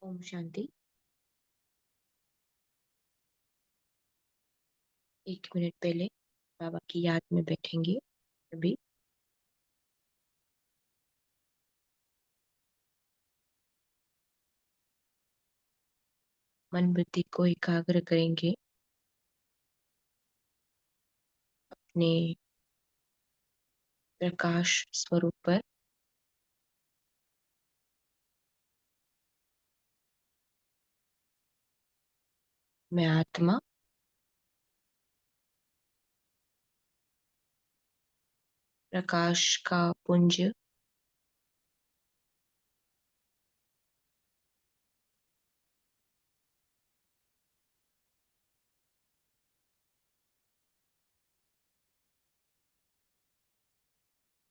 Om Shanti. 1 minute पहले बाबा की याद में बैठेंगे अभी। मन बुद्धि को एकाग्र करेंगे अपने प्रकाश स्वरूप पर। मैं आत्मा प्रकाश का पुंज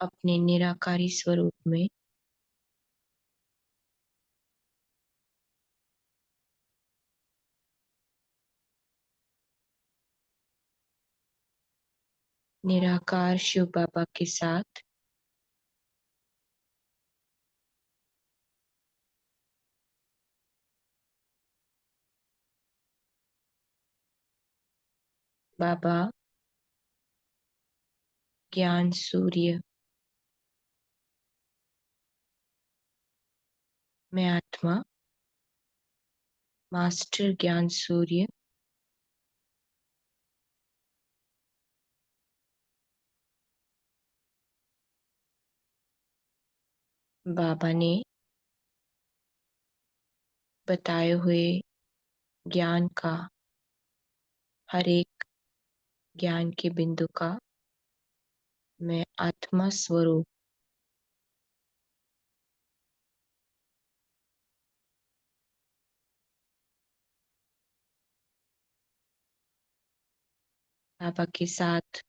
अपने निराकारी स्वरूप में निराकार शिव बाबा के साथ बाबा ज्ञान सूर्य, मैं आत्मा मास्टर ज्ञान सूर्य बाबा ने बताए हुए ज्ञान का, हर एक ज्ञान के बिंदु का मैं आत्मा स्वरूप बाबा के साथ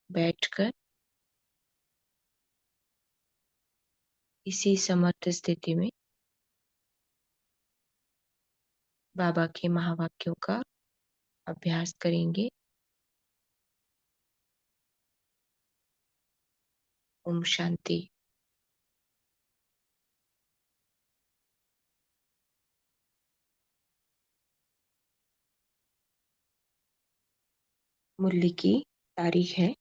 बैठकर इसी समर्थ स्थिति में बाबा के महावाक्यों का अभ्यास करेंगे। ओम शांति। मुरली की तारीख है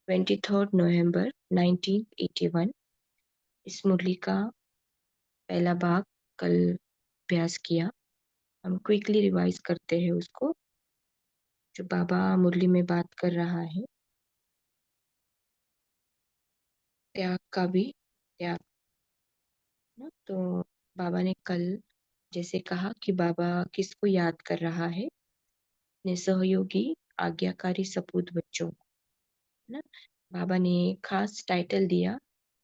23 नवंबर 1981। इस मुरली का पहला भाग कल अभ्यास किया। हम क्विकली रिवाइज करते हैं उसको। जो बाबा मुरली में बात कर रहा है, त्याग का भी त्याग ना। तो बाबा ने कल जैसे कहा कि बाबा किसको याद कर रहा है, अपने सहयोगी आज्ञाकारी सपूत बच्चों को ना। बाबा ने खास टाइटल दिया,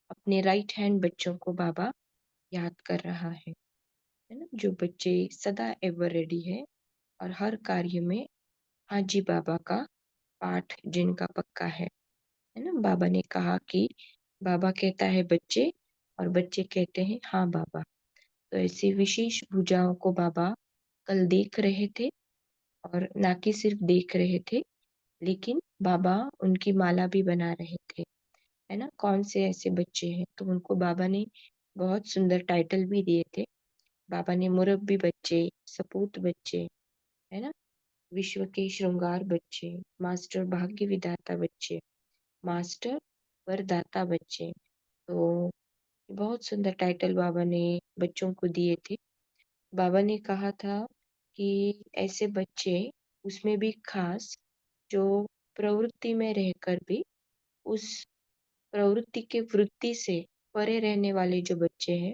अपने राइट हैंड बच्चों को बाबा याद कर रहा है ना। जो बच्चे सदा एवर रेडी है और हर कार्य में हाजी बाबा का पाठ जिनका पक्का है ना। बाबा ने कहा कि बाबा कहता है बच्चे, और बच्चे कहते हैं हाँ बाबा। तो ऐसी विशेष भुजाओं को बाबा कल देख रहे थे, और ना कि सिर्फ देख रहे थे, लेकिन बाबा उनकी माला भी बना रहे थे, है ना। कौन से ऐसे बच्चे हैं, तो उनको बाबा ने बहुत सुंदर टाइटल भी दिए थे। बाबा ने मुरब्बी बच्चे, सपूत बच्चे, है ना, विश्व के श्रृंगार बच्चे, मास्टर भाग्य विधाता बच्चे, मास्टर वरदाता बच्चे। तो बहुत सुंदर टाइटल बाबा ने बच्चों को दिए थे। बाबा ने कहा था कि ऐसे बच्चे, उसमें भी खास जो प्रवृत्ति में रहकर भी उस प्रवृत्ति के वृत्ति से परे रहने वाले जो बच्चे हैं,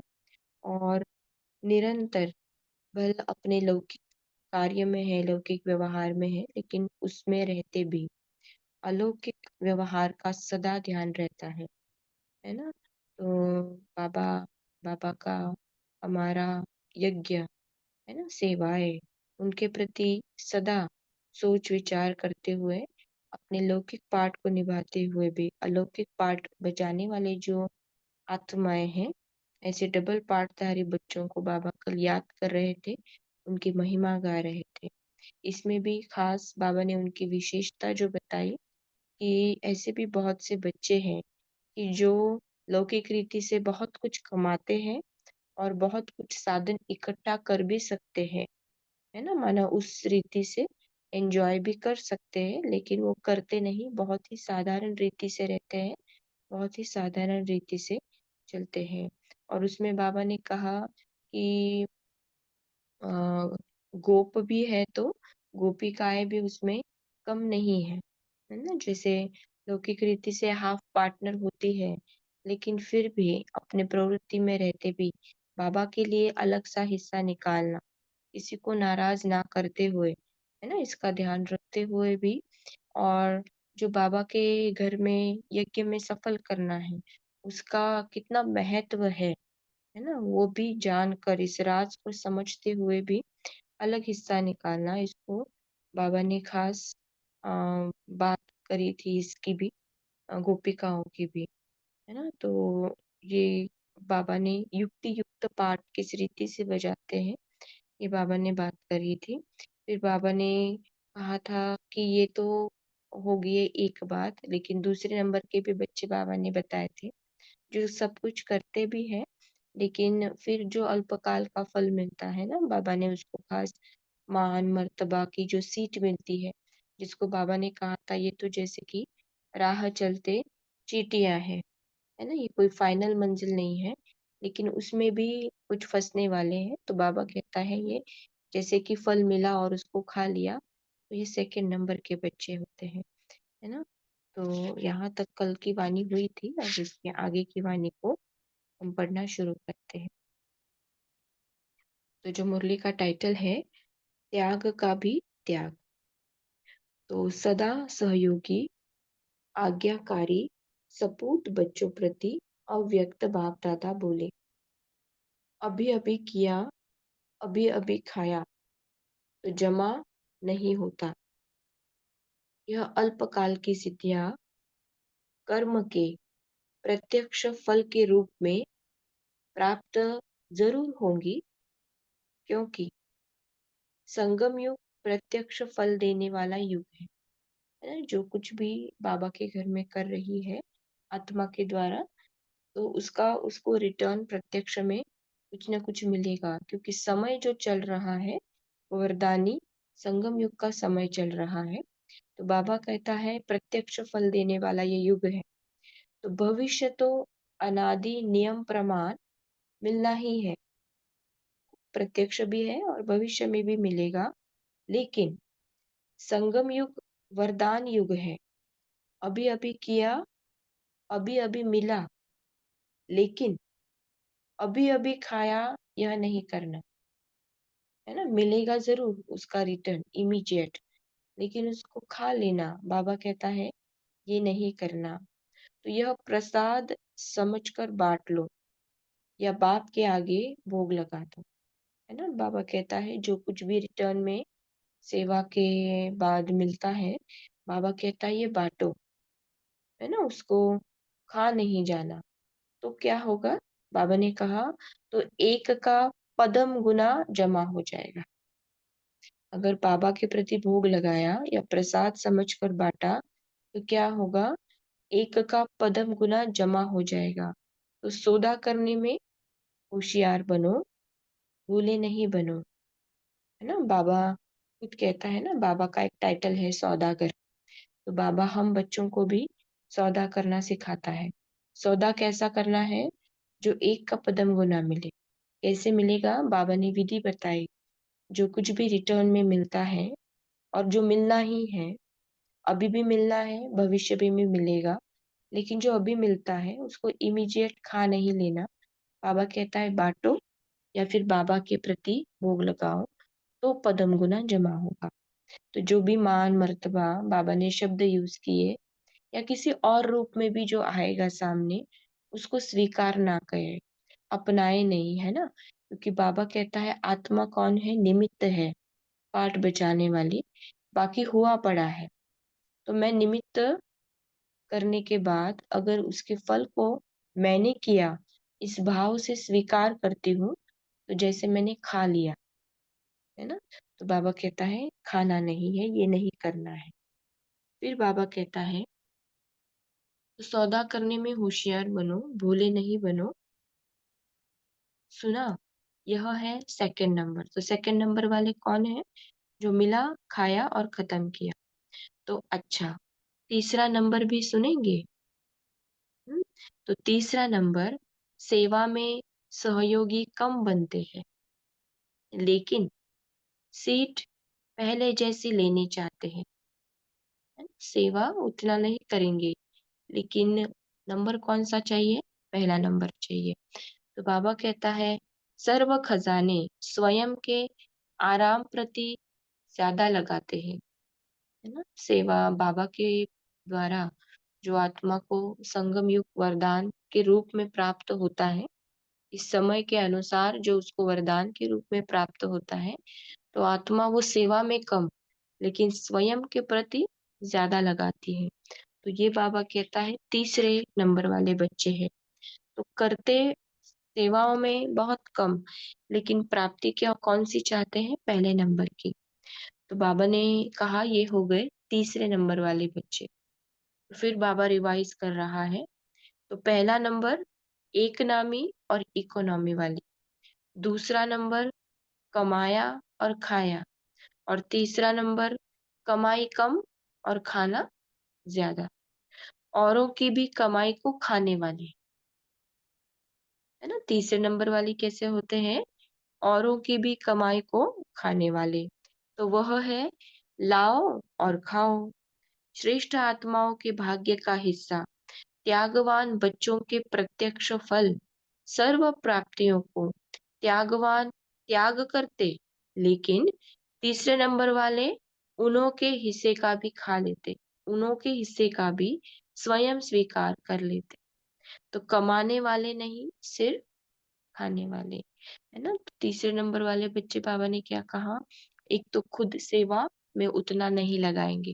और निरंतर भले अपने लौकिक कार्य में है, लौकिक व्यवहार में है, लेकिन उसमें रहते भी अलौकिक व्यवहार का सदा ध्यान रहता है ना। तो बाबा बाबा का हमारा यज्ञ है ना, सेवाएं, उनके प्रति सदा सोच विचार करते हुए, अपने लौकिक पाठ को निभाते हुए भी अलौकिक पाठ बजाने वाले जो आत्माएं हैं, ऐसे डबल पाठधारी बच्चों को बाबा कल याद कर रहे थे, उनकी महिमा गा रहे थे। इसमें भी खास बाबा ने उनकी विशेषता जो बताई कि ऐसे भी बहुत से बच्चे हैं कि जो लौकिक रीति से बहुत कुछ कमाते हैं और बहुत कुछ साधन इकट्ठा कर भी सकते हैं, है ना? माना उस रीति से एन्जॉय भी कर सकते हैं, लेकिन वो करते नहीं, बहुत ही साधारण रीति से रहते हैं, बहुत ही साधारण रीति से चलते हैं। और उसमें बाबा ने कहा कि अ, गोप भी है तो गोपिकाएँ भी उसमें कम नहीं है, है ना? जैसे लौकिक रीति से हाफ पार्टनर होती है, लेकिन फिर भी अपने प्रवृत्ति में रहते भी बाबा के लिए अलग-सा हिस्सा निकालना, किसी को नाराज़ ना करते हुए, है ना? इसका ध्यान रखते हुए भी और जो बाबा के घर में यज्ञ में सफल करना है, उसका कितना महत्व है ना? वो भी जानकर इस राज को समझते हुए भी अलग हिस्सा निकालना, इसको बाबा ने खास अ, बात करी थी इसकी भी गोपिकाओं की भी, है ना? तो ये बाबा ने युक्ति युक्त पाठ किस रीति से बजाते हैं, ये बाबा ने बात करी थी। फिर बाबा ने कहा था कि ये तो हो गई है एक बात, लेकिन दूसरे नंबर के भी बच्चे बाबा ने बताए थे, जो सब कुछ करते भी हैं, लेकिन फिर जो अल्पकाल का फल मिलता है ना, बाबा ने उसको खास मान-मर्तबा की जो सीट मिलती है, जिसको बाबा ने कहा था ये तो जैसे कि राह चलते चींटियाँ हैं, है ना? ये कोई फाइनल मंजिल नहीं है, लेकिन उसमें भी कुछ फँसने वाले हैं, तो बाबा कहता है ये जैसे कि फल मिला और उसको खा लिया, तो ये सेकंड नंबर के बच्चे होते हैं, है ना? तो यहाँ तक कल की वाणी हुई थी, अब इसके आगे की वाणी को हम पढ़ना शुरू करते हैं। तो जो मुरली का टाइटल है, त्याग का भी त्याग। तो सदा सहयोगी, आज्ञाकारी, सपूत बच्चों प्रति अव्यक्त बाप दादा बोले, अभी अभी किया, अभी अभी खाया, तो जमा नहीं होता। यह अल्पकाल की सिद्धियां कर्म के प्रत्यक्ष फल के रूप में प्राप्त जरूर होंगी, क्योंकि संगम युग प्रत्यक्ष फल देने वाला युग है ना? जो कुछ भी बाबा के घर में कर रही है आत्मा के द्वारा, तो उसका उसको रिटर्न प्रत्यक्ष में कुछ ना कुछ मिलेगा, क्योंकि समय जो चल रहा है वो वरदानी संगम युग का समय चल रहा है। तो बाबा कहता है प्रत्यक्ष फल देने वाला ये युग है, तो भविष्य तो अनादि नियम प्रमाण मिलना ही है, प्रत्यक्ष भी है और भविष्य में भी मिलेगा, लेकिन संगम युग वरदान युग है। अभी अभी किया, अभी अभी मिला, लेकिन अभी अभी खाया यह नहीं करना, है ना? मिलेगा जरूर उसका रिटर्न इमीडिएट, लेकिन उसको खा लेना बाबा कहता है ये नहीं करना। तो यह प्रसाद समझकर बांट लो या बाप के आगे भोग लगा दो, है ना? बाबा कहता है जो कुछ भी रिटर्न में सेवा के बाद मिलता है, बाबा कहता है ये बांटो, है ना? उसको खा नहीं जाना। तो क्या होगा? बाबा ने कहा तो एक का पदम गुना जमा हो जाएगा। अगर बाबा के प्रति भोग लगाया या प्रसाद समझकर बांटा, तो क्या होगा? एक का पदम गुना जमा हो जाएगा। तो सौदा करने में होशियार बनो, भूले नहीं बनो, है ना? बाबा खुद कहता है ना, बाबा का एक टाइटल है सौदागर। तो बाबा हम बच्चों को भी सौदा करना सिखाता है। सौदा कैसा करना है? जो एक का पदम गुना मिले। कैसे मिलेगा? बाबा ने विधि बताई। जो कुछ भी रिटर्न में मिलता है और जो मिलना ही है, अभी भी मिलना है, भविष्य में भी मिलेगा, लेकिन जो अभी मिलता है उसको इमीडिएट खा नहीं लेना। बाबा कहता है बांटो या फिर बाबा के प्रति भोग लगाओ, तो पदम गुना जमा होगा। तो जो भी मान मर्तबा बाबा ने शब्द यूज किए या किसी और रूप में भी जो आएगा सामने, उसको स्वीकार ना करे, अपनाए नहीं, है ना? क्योंकि बाबा कहता है आत्मा कौन है? निमित्त है, पाठ बचाने वाली, बाकी हुआ पड़ा है। तो मैं निमित्त करने के बाद अगर उसके फल को मैंने किया, इस भाव से स्वीकार करती हूँ, तो जैसे मैंने खा लिया, है ना? तो बाबा कहता है खाना नहीं है, ये नहीं करना है। फिर बाबा कहता है तो सौदा करने में होशियार बनो, भोले नहीं बनो। सुना? यह है सेकंड नंबर। तो सेकंड नंबर वाले कौन है? जो मिला, खाया और खत्म किया। तो अच्छा, तीसरा नंबर भी सुनेंगे? हम्म, तो तीसरा नंबर, सेवा में सहयोगी कम बनते हैं, लेकिन सीट पहले जैसी लेनी चाहते हैं। है ना? सेवा उतना नहीं करेंगे, लेकिन नंबर कौन सा चाहिए? पहला नंबर चाहिए। तो बाबा कहता है, सर्व खजाने स्वयं के आराम प्रति ज्यादा लगाते हैं। है ना? सेवा बाबा के द्वारा जो आत्मा को संगम युग वरदान के रूप में प्राप्त होता है, इस समय के अनुसार जो उसको वरदान के रूप में प्राप्त होता है, तो आत्मा वो सेवा में कम, लेकिन स्वयं के प्रति ज्यादा लगाती है। तो ये बाबा कहता है तीसरे नंबर वाले बच्चे हैं। तो करते सेवाओं में बहुत कम, लेकिन प्राप्ति क्या कौन सी चाहते हैं? पहले नंबर की। तो बाबा ने कहा ये हो गए तीसरे नंबर वाले बच्चे। फिर बाबा रिवाइज कर रहा है। तो पहला नंबर एक नामी और इकोनॉमी वाली, दूसरा नंबर कमाया और खाया, और तीसरा नंबर कमाई कम और खाना ज्यादा। औरों की भी कमाई को खाने वाली। है ना? तीसरे नंबर वाली कैसे होते हैं? औरों की भी कमाई को खाने वाले। तो वह है लाओ और खाओ, श्रेष्ठ आत्माओं के भाग्य का हिस्सा, त्यागवान बच्चों के प्रत्यक्ष फल, सर्व प्राप्तियों को त्यागवान त्याग करते, लेकिन तीसरे नंबर वाले उन्हों के हिस्से का भी खा लेते, उन्हों के हिस्से का भी स्वयं स्वीकार कर लेते। तो कमाने वाले नहीं, सिर्फ खाने वाले। है ना? तो तीसरे नंबर वाले बच्चे बाबा ने क्या कहा? एक तो खुद सेवा में उतना नहीं लगाएंगे,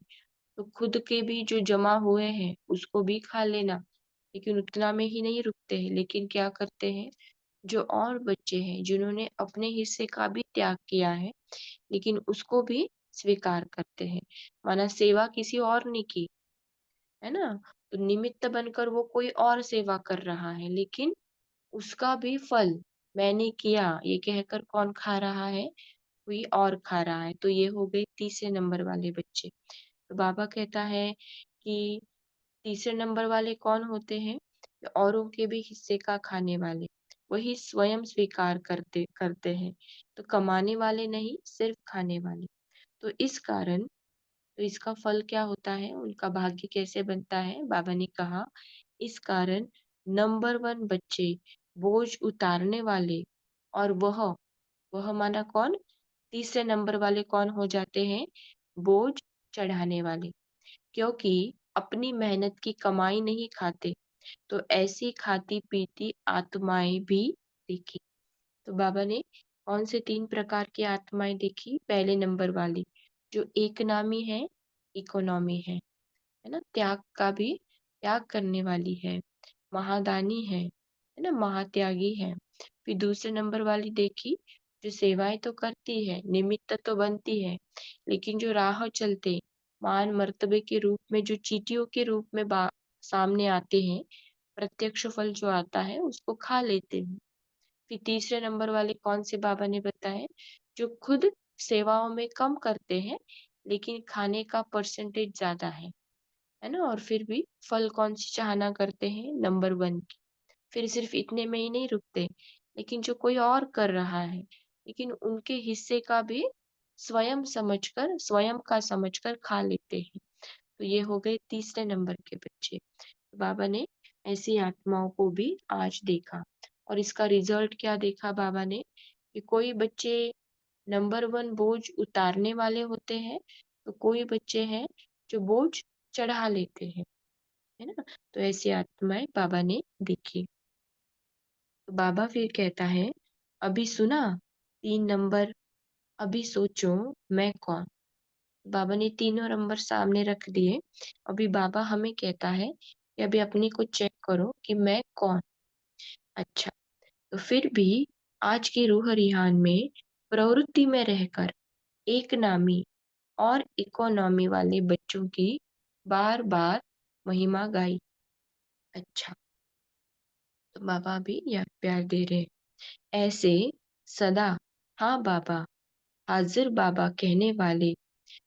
तो खुद के भी जो जमा हुए हैं उसको भी खा लेना, लेकिन उतना में ही नहीं रुकते हैं, लेकिन क्या करते हैं? जो और बच्चे हैं जिन्होंने अपने हिस्से का भी त्याग किया है, लेकिन उसको भी स्वीकार करते हैं। माना सेवा किसी और ने की, है ना? तो निमित्त बनकर वो कोई और सेवा कर रहा है, लेकिन उसका भी फल मैंने किया ये कहकर कौन खा रहा है? कोई और खा रहा है। तो ये हो गए तीसरे नंबर वाले बच्चे। तो बाबा कहता है कि तीसरे नंबर वाले कौन होते हैं? औरों के भी हिस्से का खाने वाले, वही स्वयं स्वीकार करते करते हैं। तो कमाने वाले नहीं, सिर्फ खाने वाले। तो इस कारण, तो इसका फल क्या होता है? उनका भाग्य कैसे बनता है? बाबा ने कहा, इस कारण नंबर वन बच्चे बोझ उतारने वाले, और वह माना कौन? तीसरे नंबर वाले कौन हो जाते हैं? बोझ चढ़ाने वाले। क्योंकि अपनी मेहनत की कमाई नहीं खाते, तो ऐसी खाती पीती आत्माएं भी देखी। तो बाबा ने कौन से तीन प्रकार की आत्माएं देखी? पहले नंबर वाली जो एक नामी है, इकोनॉमी है ना, त्याग का भी त्याग करने वाली है, महादानी है ना, महात्यागी है। फिर दूसरे नंबर वाली देखी जो सेवाएं तो करती है, निमित्त तो बनती है, लेकिन जो राह चलते मान मर्तबे के रूप में जो चींटियों के रूप में सामने आते हैं, प्रत्यक्ष फल जो आता है उसको खा लेते हैं। फिर तीसरे नंबर वाले कौन से बाबा ने बताए? जो खुद सेवाओं में कम करते हैं, लेकिन खाने का परसेंटेज ज्यादा है ना, और फिर भी फल कौन सी चाहना करते हैं? नंबर वन की। फिर सिर्फ इतने में ही नहीं रुकते, लेकिन जो कोई और कर रहा है, लेकिन उनके हिस्से का भी स्वयं समझकर, स्वयं का समझकर खा लेते हैं। तो ये हो गए तीसरे नंबर के बच्चे। तो बाबा ने ऐसी आत्माओं को भी आज देखा, और इसका रिजल्ट क्या देखा बाबा ने? कि कोई बच्चे नंबर वन बोझ उतारने वाले होते हैं, तो कोई बच्चे हैं जो बोझ चढ़ा लेते हैं। है ना? तो ऐसी आत्माएं बाबा ने देखी। तो बाबा फिर कहता है, अभी सुना? तीन नंबर, अभी सोचो मैं कौन? बाबा ने तीनों नंबर सामने रख दिए। अभी बाबा हमें कहता है कि अभी अपने को चेक करो कि मैं कौन। अच्छा, तो फिर भी आज की रूह रिहान में प्रवृत्ति में रहकर एक नामी और इकोनॉमी वाले बच्चों की बार बार महिमा गाई। अच्छा, तो बाबा भी याद प्यार दे रहे हैं। ऐसे सदा हाँ बाबा, हाजिर बाबा कहने वाले,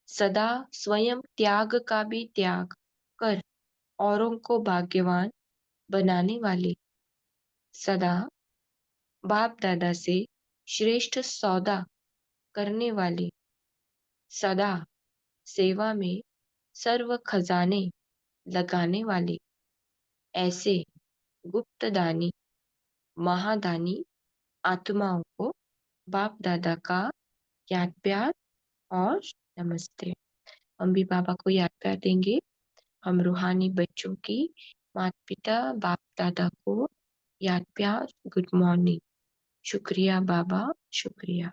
सदा स्वयं त्याग का भी त्याग कर औरों को भाग्यवान बनाने वाले, सदा बाप दादा से श्रेष्ठ सौदा करने वाले, सदा सेवा में सर्व खजाने लगाने वाले, ऐसे गुप्तदानी महादानी आत्माओं को बाप दादा का याद प्यार और नमस्ते। हम भी बाबा को याद प्यार देंगे। हम रूहानी बच्चों की माता पिता बाप दादा को याद प्यार, गुड मॉर्निंग, शुक्रिया बाबा, शुक्रिया।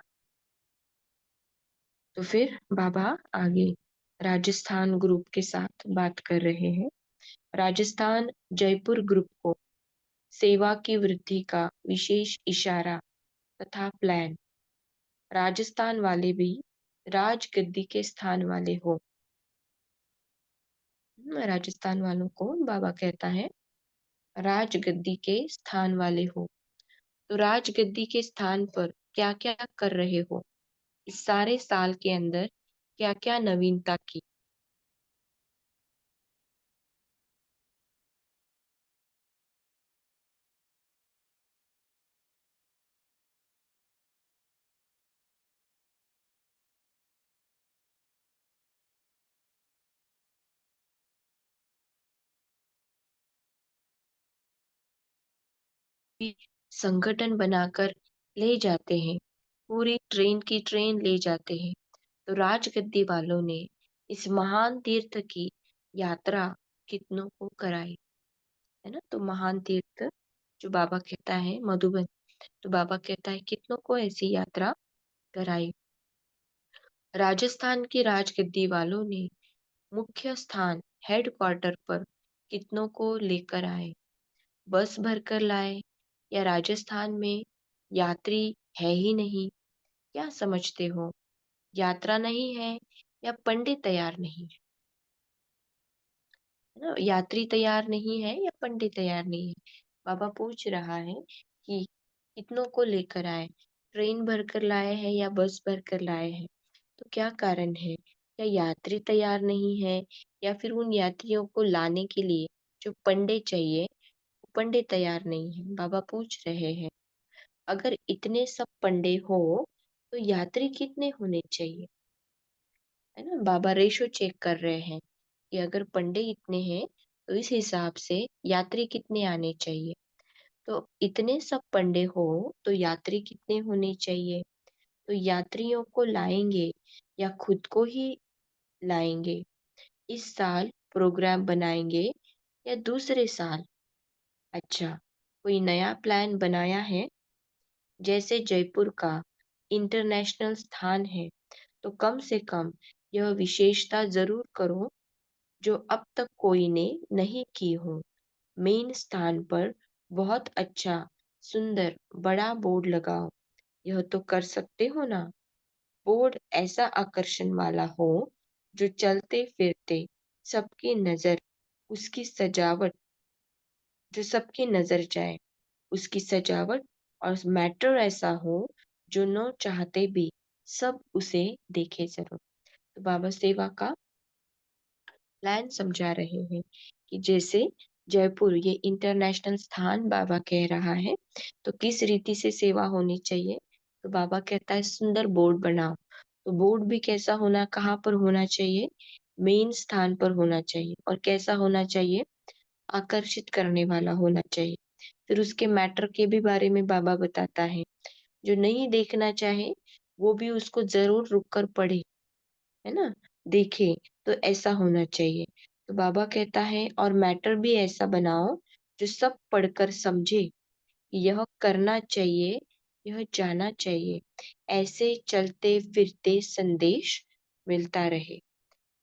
तो फिर बाबा आगे राजस्थान ग्रुप के साथ बात कर रहे हैं। राजस्थान जयपुर ग्रुप को सेवा की वृद्धि का विशेष इशारा तथा प्लान। राजस्थान वाले भी राजगद्दी के स्थान वाले हो। राजस्थान वालों को बाबा कहता है राजगद्दी के स्थान वाले हो। तो राजगद्दी के स्थान पर क्या क्या कर रहे हो, इस सारे साल के अंदर क्या क्या नवीनता की। संगठन बनाकर ले जाते हैं, पूरी ट्रेन की ट्रेन ले जाते हैं। तो राजगद्दी वालों ने इस महान तीर्थ की यात्रा कितनों को कराई, है ना। तो महान तीर्थ जो बाबा कहता है मधुबन, तो बाबा कहता है कितनों को ऐसी यात्रा कराई। राजस्थान की राजगद्दी वालों ने मुख्य स्थान हेडक्वार्टर पर कितनों को लेकर आए, बस भरकर लाए या राजस्थान में यात्री है ही नहीं, क्या समझते हो, यात्रा नहीं है या पंडित तैयार नहीं है, है ना। यात्री तैयार नहीं है या पंडित तैयार नहीं है, बाबा पूछ रहा है कि कितनों को लेकर आए, ट्रेन भरकर लाए हैं या बस भरकर लाए हैं। तो क्या कारण है, या यात्री तैयार नहीं है या फिर उन यात्रियों को लाने के लिए जो पंडे चाहिए वो पंडे तैयार नहीं है, बाबा पूछ रहे हैं। अगर इतने सब पंडे हो तो यात्री कितने होने चाहिए, है ना। बाबा रेशो चेक कर रहे हैं कि अगर पंडे इतने हैं तो इस हिसाब से यात्री कितने आने चाहिए। तो इतने सब पंडे हो तो यात्री कितने होने चाहिए, तो यात्रियों को लाएंगे या खुद को ही लाएंगे, इस साल प्रोग्राम बनाएंगे या दूसरे साल। अच्छा, कोई नया प्लान बनाया है, जैसे जयपुर का इंटरनेशनल स्थान है तो कम से कम यह विशेषता जरूर करो जो अब तक कोई ने नहीं की हो। मेन स्थान पर बहुत अच्छा सुंदर बड़ा बोर्ड लगाओ, यह तो कर सकते हो ना। बोर्ड ऐसा आकर्षण वाला हो जो चलते फिरते सबकी नजर उसकी सजावट जो सबकी नजर जाए, उसकी सजावट और मैटर ऐसा हो जो न चाहते भी सब उसे देखे जरूर। तो बाबा सेवा का प्लान समझा रहे हैं कि जैसे जयपुर ये इंटरनेशनल स्थान बाबा कह रहा है तो किस रीति से सेवा होनी चाहिए। तो बाबा कहता है सुंदर बोर्ड बनाओ। तो बोर्ड भी कैसा होना, कहाँ पर होना चाहिए, मेन स्थान पर होना चाहिए। और कैसा होना चाहिए, आकर्षित करने वाला होना चाहिए। फिर उसके मैटर के भी बारे में बाबा बताता है, जो नहीं देखना चाहे वो भी उसको जरूर रुक कर पढ़े, है ना, देखे। तो ऐसा होना चाहिए। तो बाबा कहता है और मैटर भी ऐसा बनाओ जो सब पढ़कर समझे कि यह करना चाहिए, यह जाना चाहिए, ऐसे चलते फिरते संदेश मिलता रहे।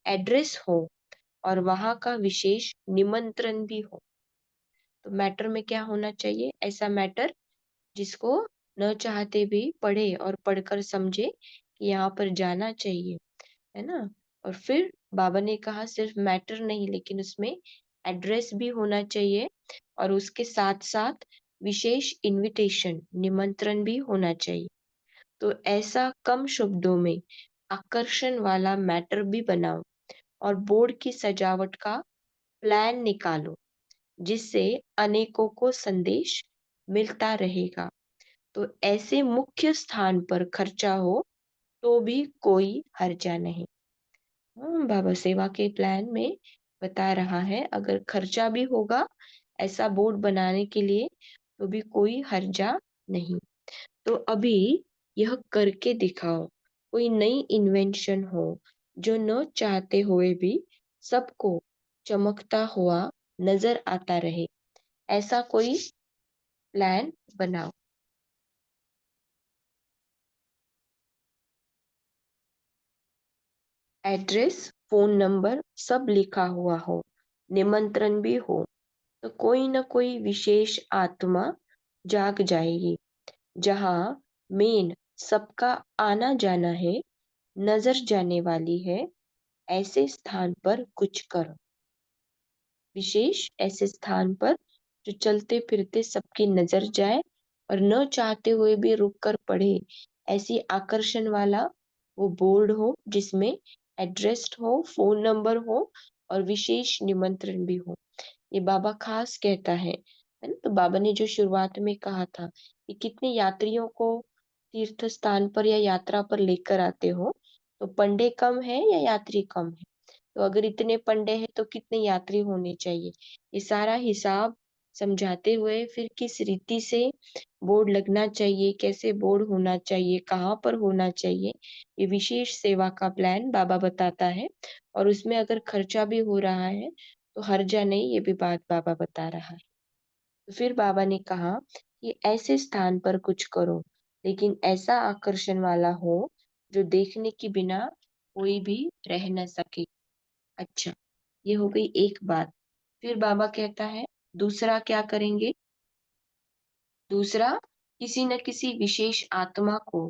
एड्रेस हो और वहां का विशेष निमंत्रण भी हो। तो मैटर में क्या होना चाहिए, ऐसा मैटर जिसको न चाहते भी पढ़े और पढ़कर समझे कि यहाँ पर जाना चाहिए, है ना। और फिर बाबा ने कहा सिर्फ मैटर नहीं लेकिन उसमें एड्रेस भी होना चाहिए और उसके साथ-साथ विशेष इन्विटेशन, निमंत्रण भी होना चाहिए। तो ऐसा कम शब्दों में आकर्षण वाला मैटर भी बनाओ और बोर्ड की सजावट का प्लान निकालो, जिससे अनेकों को संदेश मिलता रहेगा। तो ऐसे मुख्य स्थान पर खर्चा हो तो भी कोई हर्जा नहीं। बाबा सेवा के प्लान में बता रहा है अगर खर्चा भी होगा ऐसा बोर्ड बनाने के लिए तो भी कोई हर्जा नहीं। तो अभी यह करके दिखाओ, कोई नई इन्वेंशन हो जो न चाहते हुए भी सबको चमकता हुआ नजर आता रहे, ऐसा कोई प्लान बनाओ। एड्रेस, फोन नंबर सब लिखा हुआ हो, निमंत्रण भी हो, तो कोई न कोई विशेष आत्मा जाग जाएगी। जहाँ मेन सबका आना जाना है, नजर जाने वाली है, ऐसे स्थान पर कुछ करो। विशेष ऐसे स्थान पर जो चलते फिरते सबकी नजर जाए और न चाहते हुए भी रुक कर पढ़े, ऐसी आकर्षण वाला वो बोर्ड हो जिसमें एड्रेस हो, फोन नंबर हो और विशेष निमंत्रण भी हो। ये बाबा खास कहता है ना? तो बाबा ने जो शुरुआत में कहा था कि कितने यात्रियों को तीर्थ स्थान पर या यात्रा पर लेकर आते हो, तो पंडे कम है या यात्री कम है? तो अगर इतने पंडे हैं तो कितने यात्री होने चाहिए? ये सारा हिसाब समझाते हुए फिर किस रीति से बोर्ड लगना चाहिए, कैसे बोर्ड होना चाहिए, कहाँ पर होना चाहिए, ये विशेष सेवा का प्लान बाबा बताता है। और उसमें अगर खर्चा भी हो रहा है तो हर्जा नहीं, ये भी बात बाबा बता रहा है। तो फिर बाबा ने कहा कि ऐसे स्थान पर कुछ करो, लेकिन ऐसा आकर्षण वाला हो जो देखने के बिना कोई भी रह न सके। अच्छा, ये हो गई एक बात। फिर बाबा कहता है दूसरा क्या करेंगे? दूसरा, किसी न किसी विशेष आत्मा को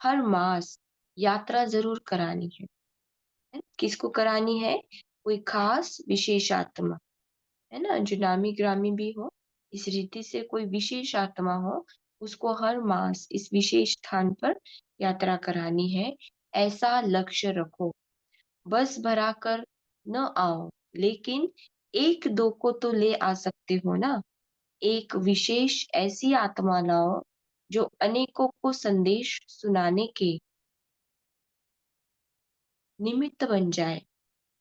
हर मास यात्रा जरूर करानी है? किसको करानी है? कोई खास विशेष आत्मा, है ना, जो नामी ग्रामी भी हो, इस रीति से कोई विशेष आत्मा हो, उसको हर मास इस विशेष स्थान पर यात्रा करानी है। ऐसा लक्ष्य रखो। बस भरा कर न आओ, लेकिन एक दो को तो ले आ सकते हो ना। एक विशेष ऐसी आत्मा लाओ जो अनेकों को संदेश सुनाने के निमित्त बन जाए।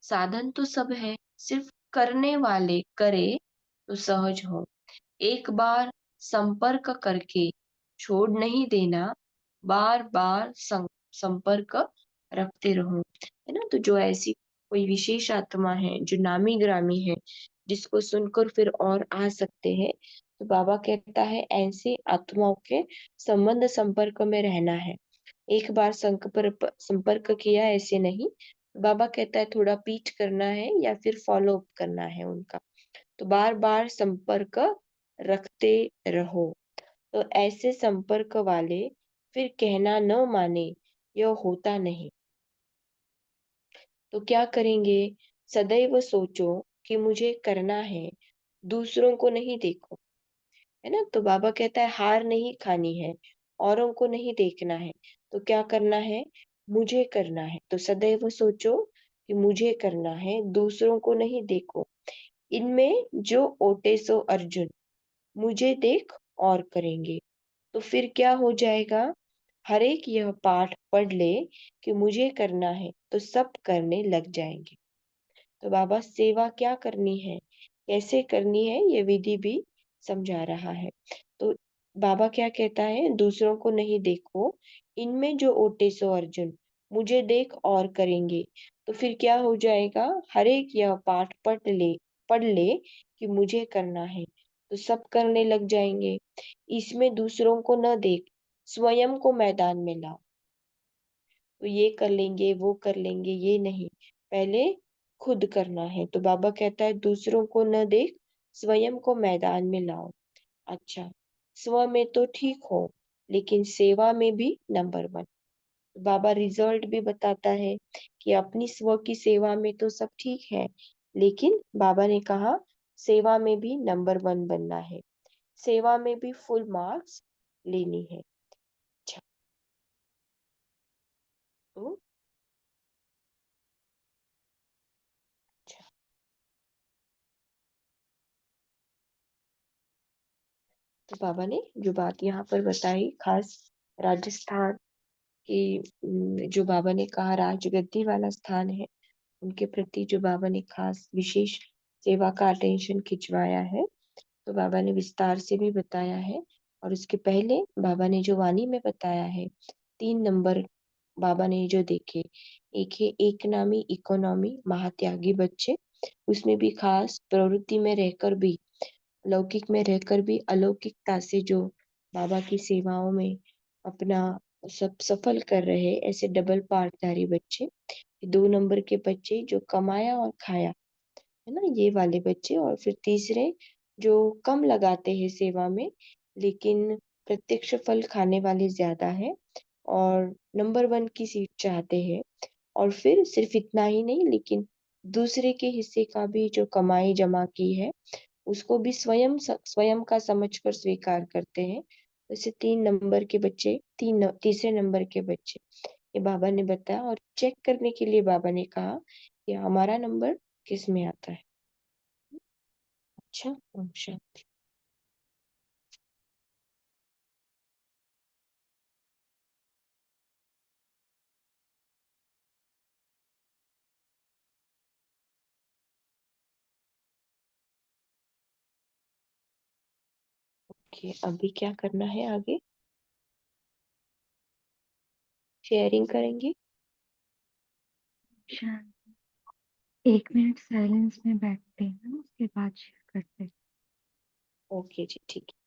साधन तो सब है, सिर्फ करने वाले करे तो सहज हो। एक बार संपर्क करके छोड़ नहीं देना, बार बार संपर्क रखते रहो, है ना। तो जो ऐसी कोई विशेष आत्मा है जो नामी ग्रामी है, जिसको सुनकर फिर और आ सकते हैं, तो बाबा कहता है ऐसी आत्माओं के संबंध संपर्क में रहना है। एक बार संपर्क किया ऐसे नहीं, बाबा कहता है थोड़ा पीठ करना है या फिर फॉलो अप करना है उनका। तो बार बार संपर्क रखते रहो। तो ऐसे संपर्क वाले फिर कहना न माने, यह होता नहीं। तो क्या करेंगे? सदैव सोचो कि मुझे करना है, दूसरों को नहीं देखो, है ना। तो बाबा कहता है हार नहीं खानी है, औरों को नहीं देखना है। तो क्या करना है? मुझे करना है। तो सदैव सोचो कि मुझे करना है, दूसरों को नहीं देखो। इनमें जो ओटे सो अर्जुन, मुझे देख और करेंगे। तो फिर क्या हो जाएगा? हर एक यह पाठ पढ़ ले कि मुझे करना है तो सब करने लग जाएंगे। तो बाबा सेवा क्या करनी है, कैसे करनी है, ये विधि भी समझा रहा है। तो बाबा क्या कहता है? दूसरों को नहीं देखो, इनमें जो ओटे सो अर्जुन, मुझे देख और करेंगे। तो फिर क्या हो जाएगा? हर एक यह पाठ पढ़ ले कि मुझे करना है तो सब करने लग जाएंगे। इसमें दूसरों को न देख, स्वयं को मैदान में लाओ। तो ये कर लेंगे, वो कर लेंगे, ये नहीं, पहले खुद करना है। तो बाबा कहता है दूसरों को न देख, स्वयं को मैदान में लाओ। अच्छा, स्व में तो ठीक हो, लेकिन सेवा में भी नंबर वन। बाबा रिजल्ट भी बताता है कि अपनी स्व की सेवा में तो सब ठीक है, लेकिन बाबा ने कहा सेवा में भी नंबर 1 बनना है, सेवा में भी फुल मार्क्स लेनी है। अच्छा, तो अच्छा, तो बाबा ने जो बात यहाँ पर बताई, खास राजस्थान की, जो बाबा ने कहा राजगद्दी वाला स्थान है, उनके प्रति जो बाबा ने खास विशेष सेवा का अटेंशन खिंचवाया है, तो बाबा ने विस्तार से भी बताया है। और उसके पहले बाबा ने जो वाणी में बताया है, 3 नंबर बाबा ने जो देखे, एक है एक नामी इकोनॉमी, महात्यागी बच्चे, उसमें भी खास प्रवृत्ति में रहकर भी, लौकिक में रहकर भी अलौकिकता से जो बाबा की सेवाओं में अपना सब सफल कर रहे, ऐसे डबल पार्टधारी बच्चे। 2 नंबर के बच्चे जो कमाया और खाया, है ना, ये वाले बच्चे। और फिर तीसरे जो कम लगाते हैं सेवा में, लेकिन प्रत्यक्ष फल खाने वाले ज्यादा है और नंबर 1 की सीट चाहते हैं। और फिर सिर्फ इतना ही नहीं, लेकिन दूसरे के हिस्से का भी जो कमाई जमा की है, उसको भी स्वयं का समझकर स्वीकार करते हैं। जैसे 3 नंबर के बच्चे, तीसरे नंबर के बच्चे, ये बाबा ने बताया। और चेक करने के लिए बाबा ने कहा कि हमारा नंबर किस में आता है। अच्छा, ओम शांति। ओके, अभी क्या करना है आगे? शेयरिंग करेंगे? शांत 1 मिनट साइलेंस में बैठते हैं ना, उसके बाद शेयर करते हैं। ओके जी, ठीक है।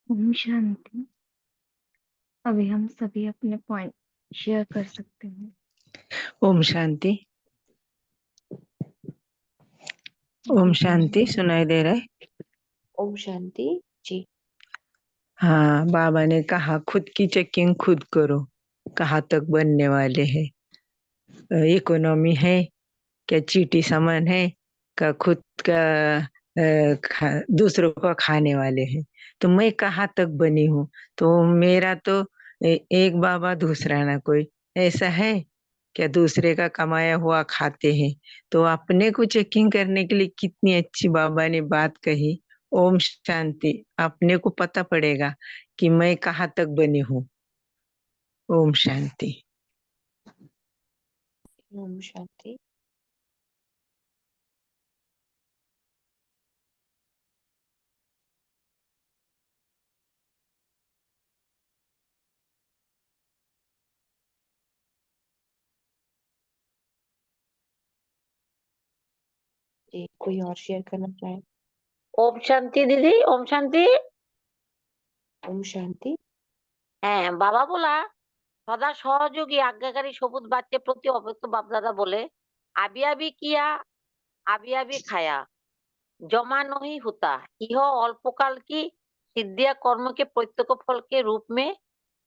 ओम शांति। अभी हम सभी अपने पॉइंट शेयर कर सकते हैं। ओम शांति। ओम शांति, सुनाई दे रहा है? ओम शांति जी। हाँ, बाबा ने कहा खुद की चेकिंग खुद करो, कहाँ तक बनने वाले हैं। इकोनॉमी है क्या, चीटी सामान है का, खुद का दूसरों को खाने वाले हैं। तो मैं कहाँ तक बनी हूँ? तो मेरा तो एक बाबा दूसरा ना कोई, ऐसा है क्या? दूसरे का कमाया हुआ खाते हैं। तो अपने को चेकिंग करने के लिए कितनी अच्छी बाबा ने बात कही। ओम शांति। अपने को पता पड़ेगा कि मैं कहाँ तक बनी हूँ। ओम शांति। ओम शांति। जी, कोई और शेयर करना चाहे? ओम शांति दीदी, ओम शांति। ओम शांति। হ্যাঁ, বাবা বলা সদা সহযোগী আজ্ঞাকারী সবুজ বাচ্চার প্রতি অব্যক্ত বাপদাদা বলে আবি আবি কিয়া আবি আবি খায়া जमा नहीं होता। यह अल्पकाल की सिद्धिया कर्म के प्रत्यक्ष फल के रूप में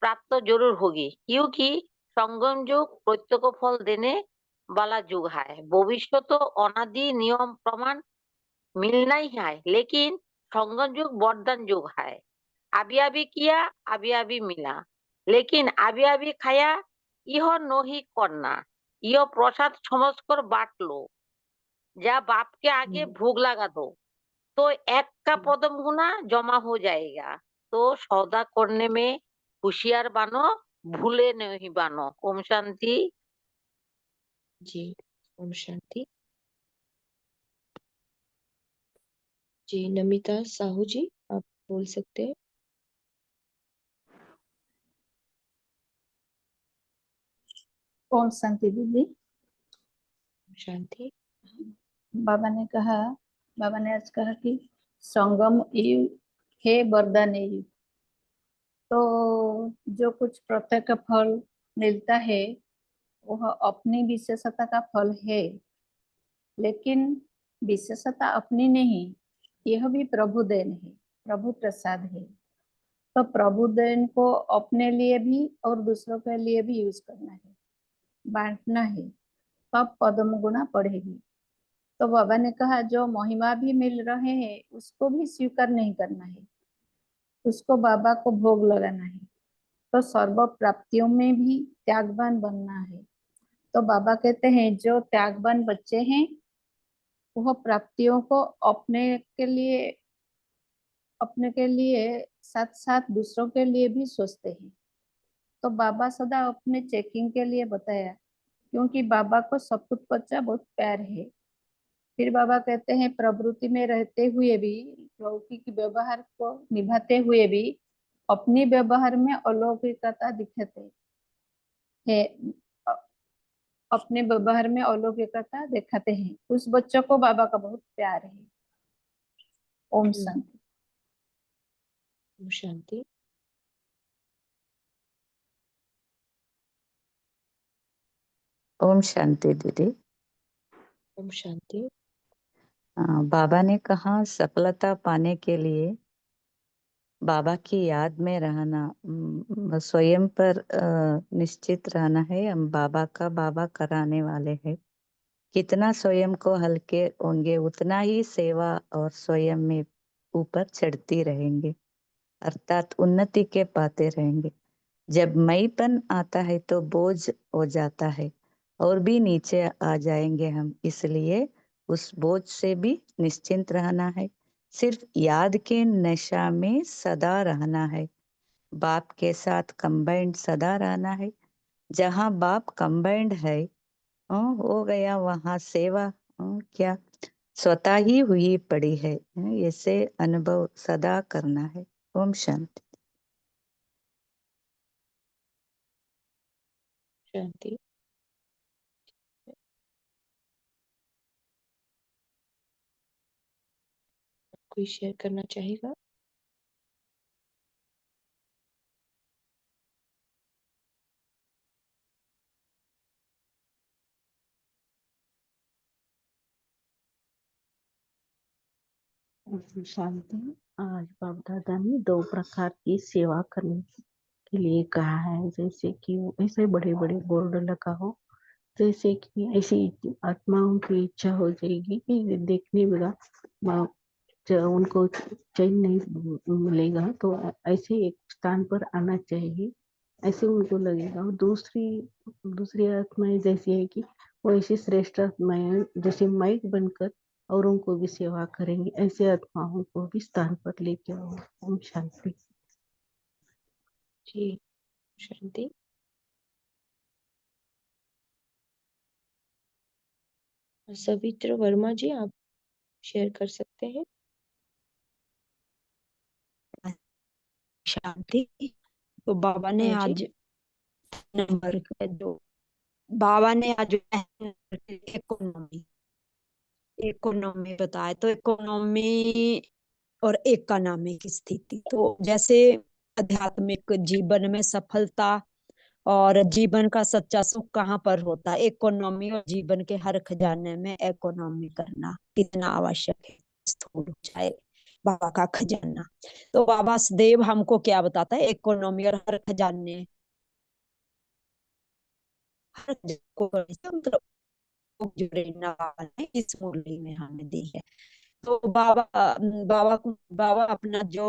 प्राप्त जरूर होगी, क्योंकि संगम युग प्रत्यक्ष फल देने वाला युग है। भविष्य तो अनादि नियम प्रमाण मिलना ही है, लेकिन संगम युग वरदान युग है। अभी अभी किया, अभी अभी मिला, लेकिन अभी अभी खाया, यह नहीं करना। यह प्रसाद समझकर बांट लो। जा बाप के आगे भोग लगा दो, तो एक का पदम गुना जमा हो जाएगा। तो सौदा करने में होशियार बनो, भूले नहीं बनो। ओम शांति। जी, ओम शांति। जी, नमिता साहू जी, आप बोल सकते हैं। ओम शांति दीदी। ओम शांति। बाबा ने आज कहा कि संगम युग है वरदान युग। तो जो कुछ प्रत्येक फल मिलता है वह अपनी विशेषता का फल है, लेकिन विशेषता अपनी नहीं, यह भी प्रभु देन है, प्रभु प्रसाद है। तो प्रभु देन को अपने लिए भी और दूसरों के लिए भी यूज करना है, बांटना है, तब पद्म गुणा बढ़ेगी। तो बाबा ने कहा जो महिमा भी मिल रहे हैं उसको भी स्वीकार नहीं करना है, उसको बाबा को भोग लगाना है। तो सर्व प्राप्तियों में भी त्यागवान बनना है। तो बाबा कहते हैं जो त्यागवान बच्चे हैं वह प्राप्तियों को अपने के लिए साथ साथ दूसरों के लिए भी सोचते हैं। तो बाबा सदा अपने चेकिंग के लिए बताया, क्योंकि बाबा को सब कुछ बच्चा बहुत प्यार है। फिर बाबा कहते हैं प्रवृत्ति में रहते हुए भी, लौकिक व्यवहार को निभाते हुए भी अपनी व्यवहार में अलौकिकता दिखाते हैं, अपने व्यवहार में अलौकिकता दिखाते हैं। उस बच्चों को बाबा का बहुत प्यार है। ओम शांति। ओम शांति। ओम शांति दीदी। ओम शांति। बाबा ने कहा सफलता पाने के लिए बाबा की याद में रहना, स्वयं पर निश्चित रहना है। हम बाबा का बाबा कराने वाले हैं। कितना स्वयं को हल्के होंगे उतना ही सेवा और स्वयं में ऊपर चढ़ती रहेंगे, अर्थात उन्नति के पाते रहेंगे। जब मैपन आता है तो बोझ हो जाता है और भी नीचे आ जाएंगे हम, इसलिए उस बोझ से भी निश्चिंत रहना है। सिर्फ याद के नशा में सदा रहना है। बाप के साथ कंबाइंड सदा रहना है। जहाँ बाप कंबाइंड है हो गया वहाँ सेवा क्या स्वतः ही हुई पड़ी है। ऐसे अनुभव सदा करना है। ओम शांति। शांति। कोई शेयर करना चाहेगा? शांति। आज बाप दादा ने 2 प्रकार की सेवा करने के लिए कहा है। जैसे कि ऐसे बड़े बड़े बोर्ड लगा हो, जैसे कि ऐसी आत्माओं की इच्छा हो जाएगी कि देखने में उनको चैन नहीं मिलेगा, तो ऐसे एक स्थान पर आना चाहिए, ऐसे उनको लगेगा। और दूसरी आत्माएं जैसी है कि वो ऐसी श्रेष्ठ आत्माएं जैसे माइक बनकर औरों को भी सेवा करेंगे। ऐसे आत्माओं को भी स्थान पर लेके आओ। ओम शांति। जी, शांति। सवित्र वर्मा जी, आप शेयर कर सकते हैं। शांति। तो बाबा ने हाँ जी। आज नंबर जो बाबा ने आज इकोनॉमी इकोनॉमी बताया, तो इकोनॉमी और इकोनॉमी की स्थिति, तो जैसे आध्यात्मिक जीवन में सफलता और जीवन का सच्चा सुख कहाँ पर होता है। इकोनॉमी और जीवन के हर खजाने में इकोनॉमी करना कितना आवश्यक है। स्थूल चाहे बाबा का खजाना, तो बाबा सदैव हमको क्या बताता है, इकोनॉमी और हर खजाने, हर खजाने को मतलब जो प्रेरणा बाबा ने इस मुरली में हमें दी है। तो बाबा अपना जो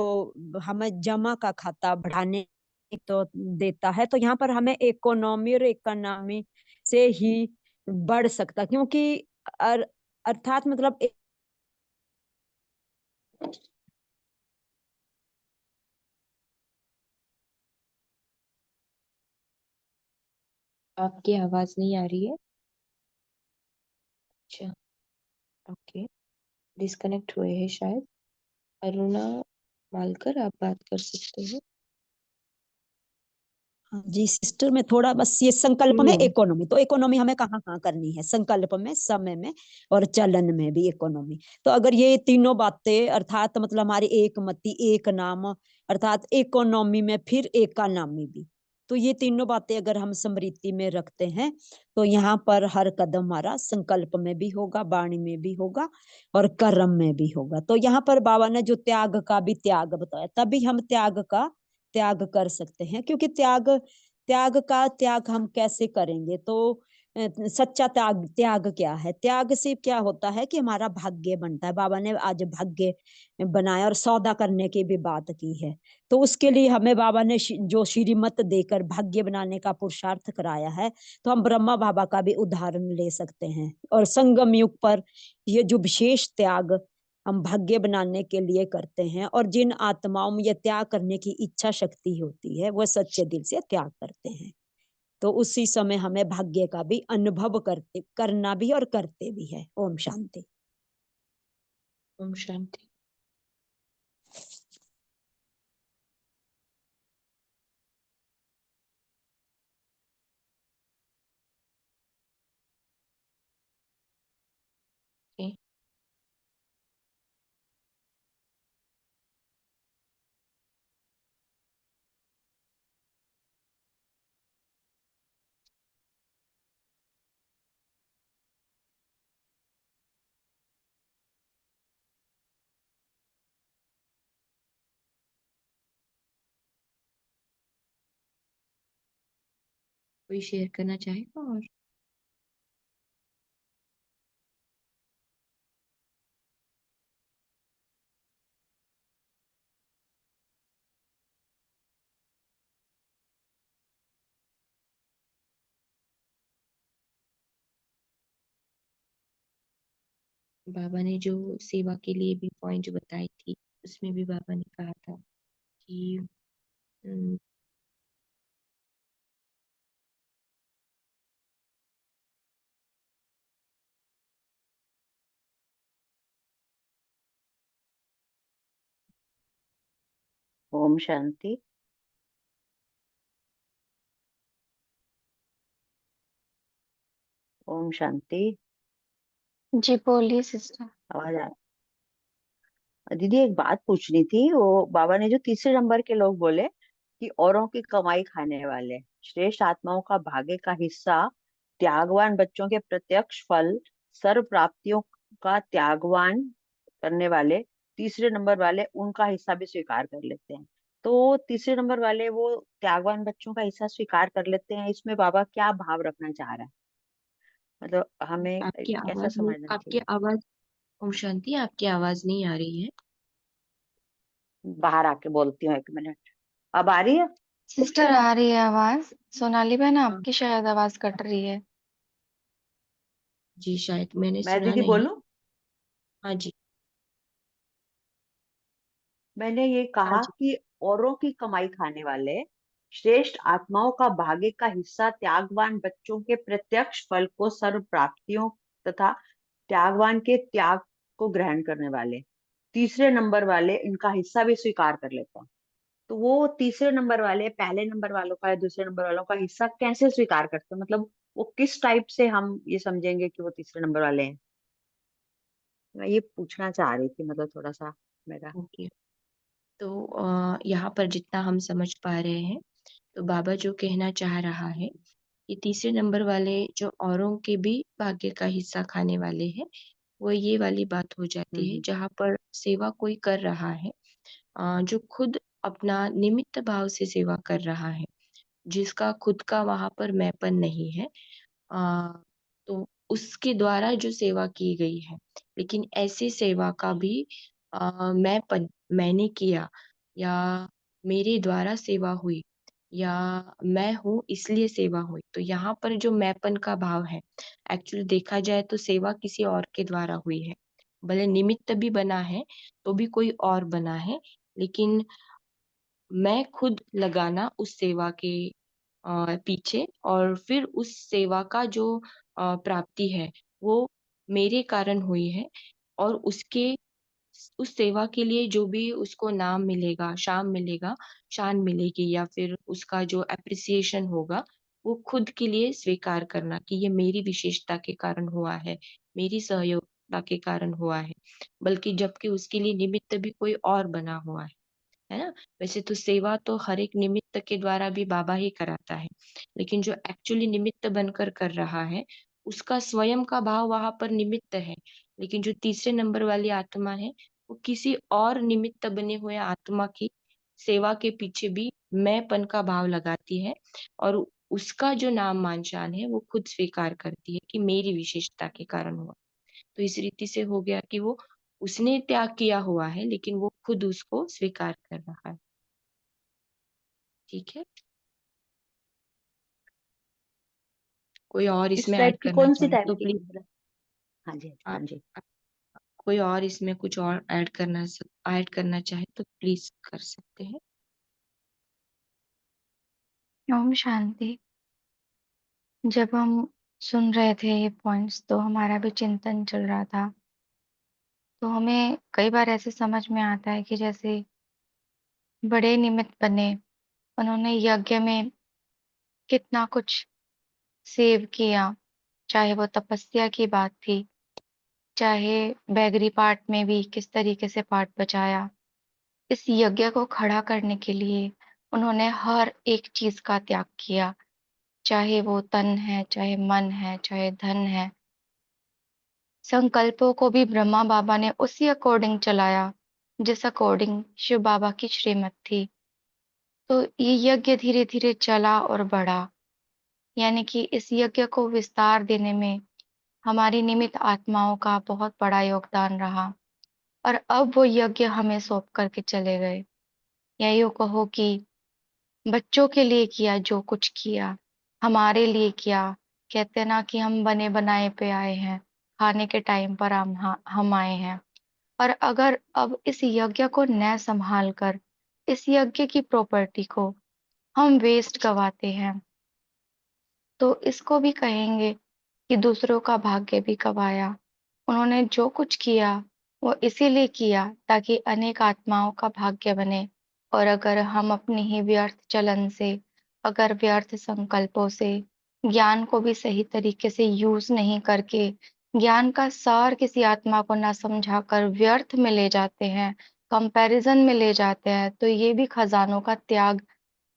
हमें जमा का खाता बढ़ाने तो देता है, तो यहाँ पर हमें इकोनॉमी और इकोनॉमी से ही बढ़ सकता, क्योंकि अर, अर्थात मतलब आपकी आवाज नहीं आ रही है। अच्छा, ओके, डिस्कनेक्ट हुए हैं शायद। अरुणा मालकर, आप बात कर सकते हो। हाँ जी सिस्टर, मैं थोड़ा बस ये संकल्प में हम्म। इकोनॉमी, तो इकोनॉमी हमें कहाँ कहाँ करनी है, संकल्प में, समय में और चलन में भी इकोनॉमी। तो अगर ये तीनों बातें अर्थात मतलब हमारी एक मति एक नाम अर्थात इकोनॉमी में फिर एकानामी भी, तो ये तीनों बातें अगर हम स्मृति में रखते हैं तो यहाँ पर हर कदम हमारा संकल्प में भी होगा, वाणी में भी होगा और कर्म में भी होगा। तो यहाँ पर बाबा ने जो त्याग का भी त्याग बताया, तभी हम त्याग का त्याग कर सकते हैं, क्योंकि त्याग त्याग का त्याग हम कैसे करेंगे, तो सच्चा त्याग त्याग क्या है, त्याग से क्या होता है कि हमारा भाग्य बनता है। बाबा ने आज भाग्य बनाया और सौदा करने की भी बात की है, तो उसके लिए हमें बाबा ने जो श्रीमत देकर भाग्य बनाने का पुरुषार्थ कराया है, तो हम ब्रह्मा बाबा का भी उदाहरण ले सकते हैं। और संगम युग पर ये जो विशेष त्याग हम भाग्य बनाने के लिए करते हैं, और जिन आत्माओं में यह त्याग करने की इच्छा शक्ति होती है वह सच्चे दिल से त्याग करते हैं, तो उसी समय हमें भाग्य का भी अनुभव करना भी और करते भी है। ओम शांति। ओम शांति। ओके, कोई शेयर करना चाहेगा और? बाबा ने जो सेवा के लिए भी पॉइंट बताई थी, उसमें भी बाबा ने कहा था कि अम, ओम शांति। ओम शांति। जी बोलिए सिस्टर। आवाज आ दीदी, एक बात पूछनी थी। वो बाबा ने जो तीसरे नंबर के लोग बोले कि औरों की कमाई खाने वाले, श्रेष्ठ आत्माओं का भाग्य का हिस्सा, त्यागवान बच्चों के प्रत्यक्ष फल, सर्व प्राप्तियों का त्यागवान करने वाले, तीसरे नंबर वाले उनका हिस्सा भी स्वीकार कर लेते हैं। तो तीसरे नंबर वाले वो त्यागवान बच्चों का हिस्सा स्वीकार कर लेते हैं, इसमें बाबा क्या भाव रखना चाह रहा है? मतलब हमें आपकी कैसा आवाज नहीं, समझना आपकी चाहिए? आवाज, ओम शांति, आपकी आवाज नहीं आ रही है। बाहर आके बोलती हूँ, 1 मिनट। अब आ रही है? सिस्टर आ रही है आवाज। सोनाली बहन हाँ आपकी शायद आवाज कट रही है। जी, शायद मैंने मैं सुना दीदी नहीं। बोलूं? हाँ जी। मैंने ये हाँ कहा जी। कि औरों की कमाई खाने वाले, श्रेष्ठ आत्माओं का भाग्य का हिस्सा, त्यागवान बच्चों के प्रत्यक्ष फल को, सर्व प्राप्तियों तथा त्यागवान के त्याग को ग्रहण करने वाले, तीसरे नंबर वाले इनका हिस्सा भी स्वीकार कर लेते हैं। तो वो तीसरे नंबर वाले पहले नंबर वालों का या दूसरे नंबर वालों का हिस्सा कैसे स्वीकार करते हैं? मतलब वो किस टाइप से हम ये समझेंगे कि वो तीसरे नंबर वाले हैं? मैं ये पूछना चाह रही थी, मतलब थोड़ा सा मेरा। ओके, तो यहाँ पर जितना हम समझ पा रहे हैं, तो बाबा जो कहना चाह रहा है कि तीसरे नंबर वाले जो औरों के भी भाग्य का हिस्सा खाने वाले हैं, वो ये वाली बात हो जाती है हम्म। जहाँ पर सेवा कोई कर रहा है, जो खुद अपना निमित्त भाव से सेवा कर रहा है, जिसका खुद का वहां पर मैंपन नहीं है, अ, तो उसके द्वारा जो सेवा की गई है। लेकिन ऐसी सेवा का भी मैंने किया, या मेरे द्वारा सेवा हुई, या मैं हूँ इसलिए सेवा हुई, तो यहाँ पर जो मैंपन का भाव है, एक्चुअली देखा जाए तो सेवा किसी और के द्वारा हुई है। भले निमित्त भी बना है तो भी कोई और बना है, लेकिन मैं खुद लगाना उस सेवा के पीछे, और फिर उस सेवा का जो प्राप्ति है वो मेरे कारण हुई है। और उस सेवा के लिए जो भी उसको नाम मिलेगा, शाम मिलेगा, शान मिलेगी, या फिर उसका जो एप्रिसिएशन होगा, वो खुद के लिए स्वीकार करना कि ये मेरी विशेषता के कारण हुआ है, मेरी सहयोगिता के कारण हुआ है, बल्कि जबकि उसके लिए निमित्त भी कोई और बना हुआ है ना? वैसे तो सेवा तो हर एक निमित्त के द्वारा भी बाबा ही कराता है, लेकिन जो एक्चुअली निमित्त बनकर कर रहा है, उसका स्वयं का भाव वहाँ पर निमित्त है। लेकिन जो तीसरे नंबर वाली आत्मा है, वो किसी और निमित्त बने हुए आत्मा की सेवा के पीछे भी मैंपन का भाव लगाती है, और उसका जो नाम मान-शान है, वो खुद स्वीकार करती है कि मेरी विशेषता के कारण हुआ। तो इस रीति से हो गया कि वो उसने त्याग किया हुआ है, लेकिन वो खुद उसको स्वीकार कर रहा है। ठीक है? कोई और इस इसमें टाइप ऐड की करना कौन सी चाहे टाइप तो की, प्लीज। मतलब? हाँ जी, हाँ आप जी। आप- कोई और इसमें कुछ और ऐड करना चाहे तो प्लीज कर सकते हैं। ओम शांति। जब हम सुन रहे थे ये पॉइंट्स तो हमारा भी चिंतन चल रहा था। तो हमें कई बार ऐसे समझ में आता है कि जैसे बड़े निमित्त बने, उन्होंने यज्ञ में कितना कुछ सेव किया, चाहे वो तपस्या की बात थी, चाहे बैगरी पार्ट में भी किस तरीके से पार्ट बजाया। इस यज्ञ को खड़ा करने के लिए उन्होंने हर एक चीज का त्याग किया, चाहे वो तन है, चाहे मन है, चाहे धन है। संकल्पों को भी ब्रह्मा बाबा ने उसी अकॉर्डिंग चलाया जिस अकॉर्डिंग शिव बाबा की श्रीमत थी। तो ये यज्ञ धीरे धीरे चला और बढ़ा, यानी कि इस यज्ञ को विस्तार देने में हमारी निमित्त आत्माओं का बहुत बड़ा योगदान रहा। और अब वो यज्ञ हमें सौंप करके चले गए, या यूँ कहो कि बच्चों के लिए किया जो कुछ किया, हमारे लिए किया। कहते हैं ना कि हम बने बनाए पे आए हैं, खाने के टाइम पर हम आए हैं। और अगर अब इस यज्ञ को न संभाल कर इस यज्ञ की प्रॉपर्टी को हम वेस्ट गवाते हैं, तो इसको भी कहेंगे कि दूसरों का भाग्य भी गवाया। उन्होंने जो कुछ किया वो इसीलिए किया ताकि अनेक आत्माओं का भाग्य बने। और अगर हम अपनी ही व्यर्थ चलन से, अगर व्यर्थ संकल्पों से ज्ञान को भी सही तरीके से यूज नहीं करके, ज्ञान का सार किसी आत्मा को ना समझाकर व्यर्थ में ले जाते हैं, कंपैरिजन में ले जाते हैं, तो ये भी खजानों का त्याग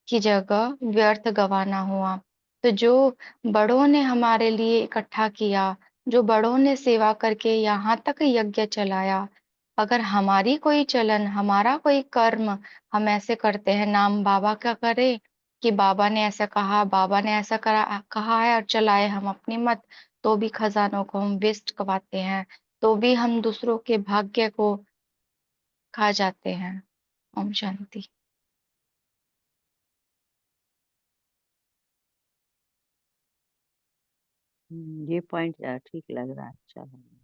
की जगह व्यर्थ गंवाना हुआ। तो जो बड़ों ने हमारे लिए इकट्ठा किया, जो बड़ों ने सेवा करके यहाँ तक यज्ञ चलाया, अगर हमारी कोई चलन, हमारा कोई कर्म हम ऐसे करते हैं, नाम बाबा का करें कि बाबा ने ऐसा कहा, बाबा ने ऐसा कहा है और चलाए हम अपनी मत, तो भी खजानों को हम वेस्ट गवाते हैं, तो भी हम दूसरों के भाग्य को खा जाते हैं। ओम शांति। ये पॉइंट ठीक लग रहा है, अच्छा लग रहा है।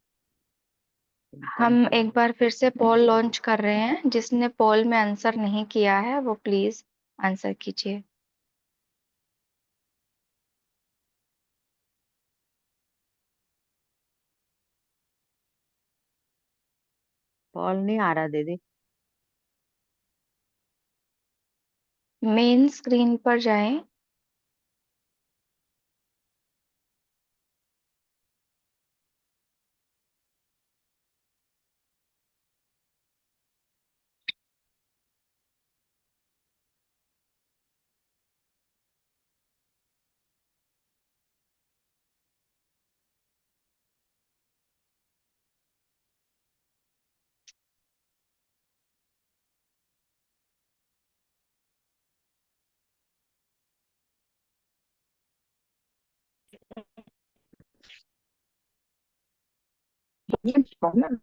हम चिंतन एक बार फिर से पोल लॉन्च कर रहे हैं। जिसने पोल में आंसर नहीं किया है वो प्लीज आंसर कीजिए। कॉल नहीं आ रहा दीदी। मेन स्क्रीन पर जाएं। ये प्रॉब्लम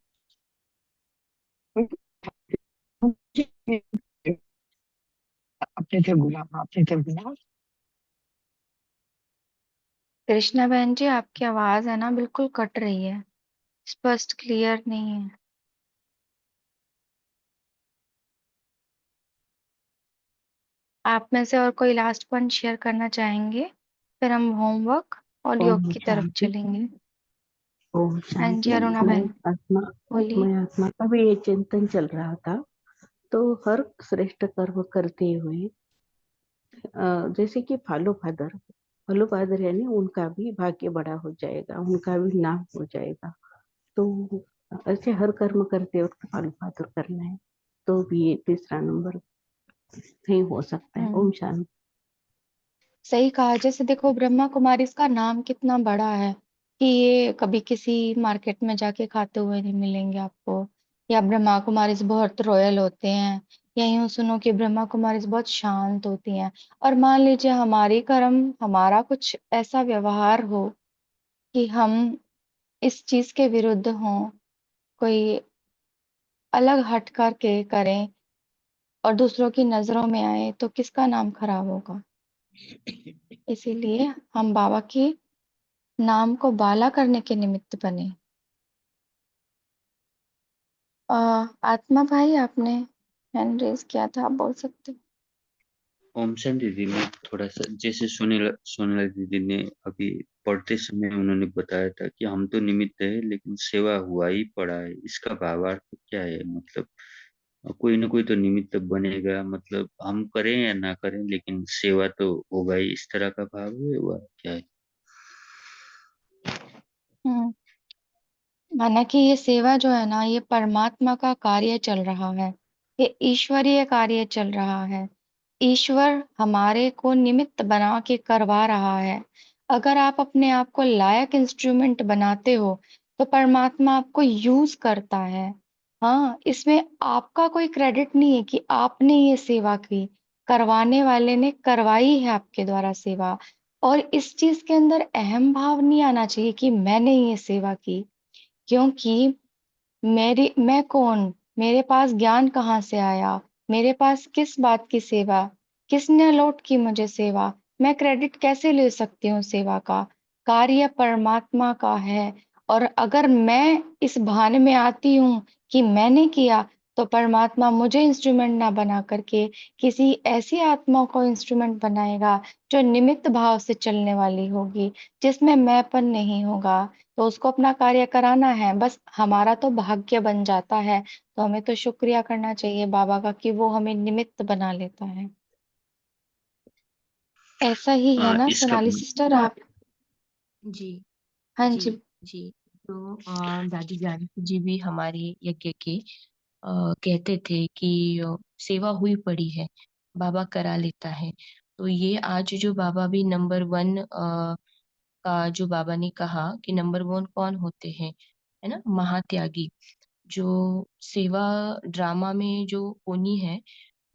अपने थे गुलाम, अपने थे गुलाम। कृष्णा बहन जी, आपकी आवाज है ना बिल्कुल कट रही है, स्पष्ट क्लियर नहीं है। आप में से और कोई लास्ट पॉइंट शेयर करना चाहेंगे? फिर हम होमवर्क और योग ओम की तरफ शांति। चलेंगे। ओम हाँ जी, शांति। अरुणा मैं बहन आत्मा बोलिए। मैं आत्मा का भी ये चिंतन चल रहा था। तो हर श्रेष्ठ कर्म करते हुए जैसे कि फालू फादर यानी उनका भी भाग्य बड़ा हो जाएगा, उनका भी नाम हो जाएगा। तो ऐसे हर कर्म करते वक्त फालू फादर करना है तो भी ये तीसरा नंबर नहीं हो सकता है। ओम शांति। सही कहा। जैसे देखो, ब्रह्मा कुमारी इसका नाम कितना बड़ा है कि ये कभी किसी मार्केट में जाके खाते हुए नहीं मिलेंगे आपको। या ब्रह्मा कुमारीज बहुत रॉयल होते हैं, या यूं सुनो कि ब्रह्मा कुमारीज बहुत शांत होती हैं। और मान लीजिए हमारी कर्म, हमारा कुछ ऐसा व्यवहार हो कि हम इस चीज के विरुद्ध हों, कोई अलग हट करके करें और दूसरों की नजरों में आए, तो किसका नाम खराब होगा। इसीलिए हम बाबा के नाम को बाला करने के निमित्त बने। आत्मा भाई, आपने हैंड रेज किया था, आप बोल सकते हो। ओम शांति दीदी, मैं थोड़ा सा जैसे सोनेला दीदी ने अभी पढ़ते समय उन्होंने बताया था कि हम तो निमित्त है लेकिन सेवा हुआ ही पड़ा है। इसका भावार्थ क्या है? मतलब कोई ना कोई तो निमित्त बनेगा, मतलब हम करें या ना करें लेकिन सेवा तो होगा ही, इस तरह का भाव है हुआ क्या है? हम्म माना कि ये सेवा जो है ना, ये परमात्मा का कार्य चल रहा है, ये ईश्वरीय कार्य चल रहा है। ईश्वर हमारे को निमित्त बना के करवा रहा है। अगर आप अपने आप को लायक इंस्ट्रूमेंट बनाते हो, तो परमात्मा आपको यूज करता है। हाँ, इसमें आपका कोई क्रेडिट नहीं है कि आपने ये सेवा की, करवाने वाले ने करवाई है आपके द्वारा सेवा। और इस चीज के अंदर अहम भाव नहीं आना चाहिए कि मैंने ये सेवा की, क्योंकि मैं कौन, मेरे पास ज्ञान कहाँ से आया, मेरे पास किस बात की सेवा, किसने अलॉट की मुझे सेवा, मैं क्रेडिट कैसे ले सकती हूँ सेवा का। कार्य परमात्मा का है। और अगर मैं इस भान में आती हूँ कि मैंने किया, तो परमात्मा मुझे इंस्ट्रूमेंट ना बना करके किसी ऐसी आत्मा को इंस्ट्रूमेंट बनाएगा जो निमित्त भाव से चलने वाली होगी, जिसमें मैंपन नहीं होगा। तो उसको अपना कार्य कराना है, बस हमारा तो भाग्य बन जाता है। तो हमें तो शुक्रिया करना चाहिए बाबा का कि वो हमें निमित्त बना लेता है। ऐसा ही है ना इसका सोनाली सिस्टर, आप? जी, हाँ जी, जी। जी। तो दादी जानकी जी भी हमारे यज्ञ के कहते थे कि सेवा हुई पड़ी है, बाबा करा लेता है। तो ये आज जो बाबा भी नंबर 1 का जो बाबा ने कहा कि नंबर 1 कौन होते हैं, है ना? महात्यागी। जो सेवा ड्रामा में जो होनी है,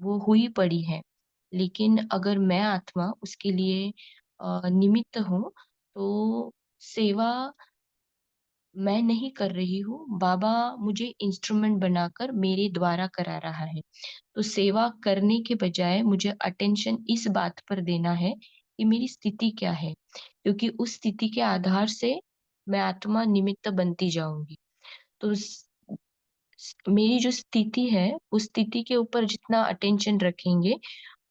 वो हुई पड़ी है। लेकिन अगर मैं आत्मा उसके लिए निमित्त हूँ, तो सेवा मैं नहीं कर रही हूँ, बाबा मुझे इंस्ट्रूमेंट बनाकर मेरे द्वारा करा रहा है। तो सेवा करने के बजाय मुझे अटेंशन इस बात पर देना है कि मेरी स्थिति क्या है, क्योंकि उस स्थिति के आधार से मैं आत्मा निमित्त बनती जाऊंगी। तो मेरी जो स्थिति है, उस स्थिति के ऊपर जितना अटेंशन रखेंगे,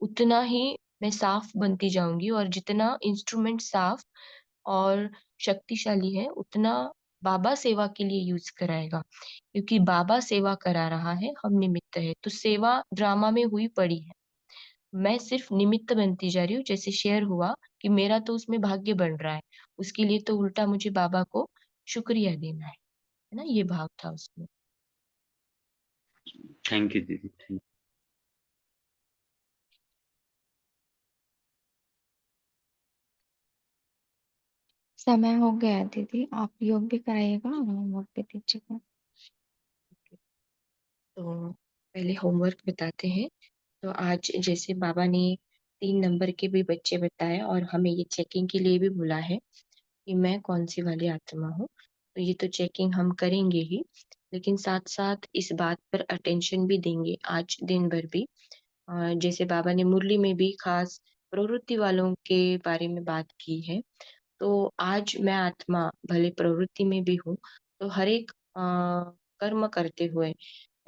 उतना ही मैं साफ बनती जाऊंगी। और जितना इंस्ट्रूमेंट साफ और शक्तिशाली है, उतना बाबा सेवा के लिए यूज कराएगा, क्योंकि बाबा सेवा करा रहा है, हम निमित्त है। तो सेवा ड्रामा में हुई पड़ी है, मैं सिर्फ निमित्त बनती जा रही हूँ। जैसे शेयर हुआ कि मेरा तो उसमें भाग्य बन रहा है, उसके लिए तो उल्टा मुझे बाबा को शुक्रिया देना है ना? ये भाव था उसमें। थैंक यू दीदी, थैंक समय हो गया है दीदी, आप योग भी कराइएगा और होमवर्क भी दीजिएगा। तो पहले होमवर्क बताते हैं। तो आज जैसे बाबा ने 3 नंबर के भी बच्चे बताए और हमें ये चेकिंग के लिए भी बोला है कि मैं कौन सी वाली आत्मा हूँ। तो ये तो चेकिंग हम करेंगे ही, लेकिन साथ-साथ इस बात पर अटेंशन भी देंगे आज दिन भर भी। जैसे बाबा ने मुरली में भी खास प्रवृत्ति वालों के बारे में बात की है। तो आज मैं आत्मा भले प्रवृत्ति में भी हूँ, तो हर एक कर्म करते हुए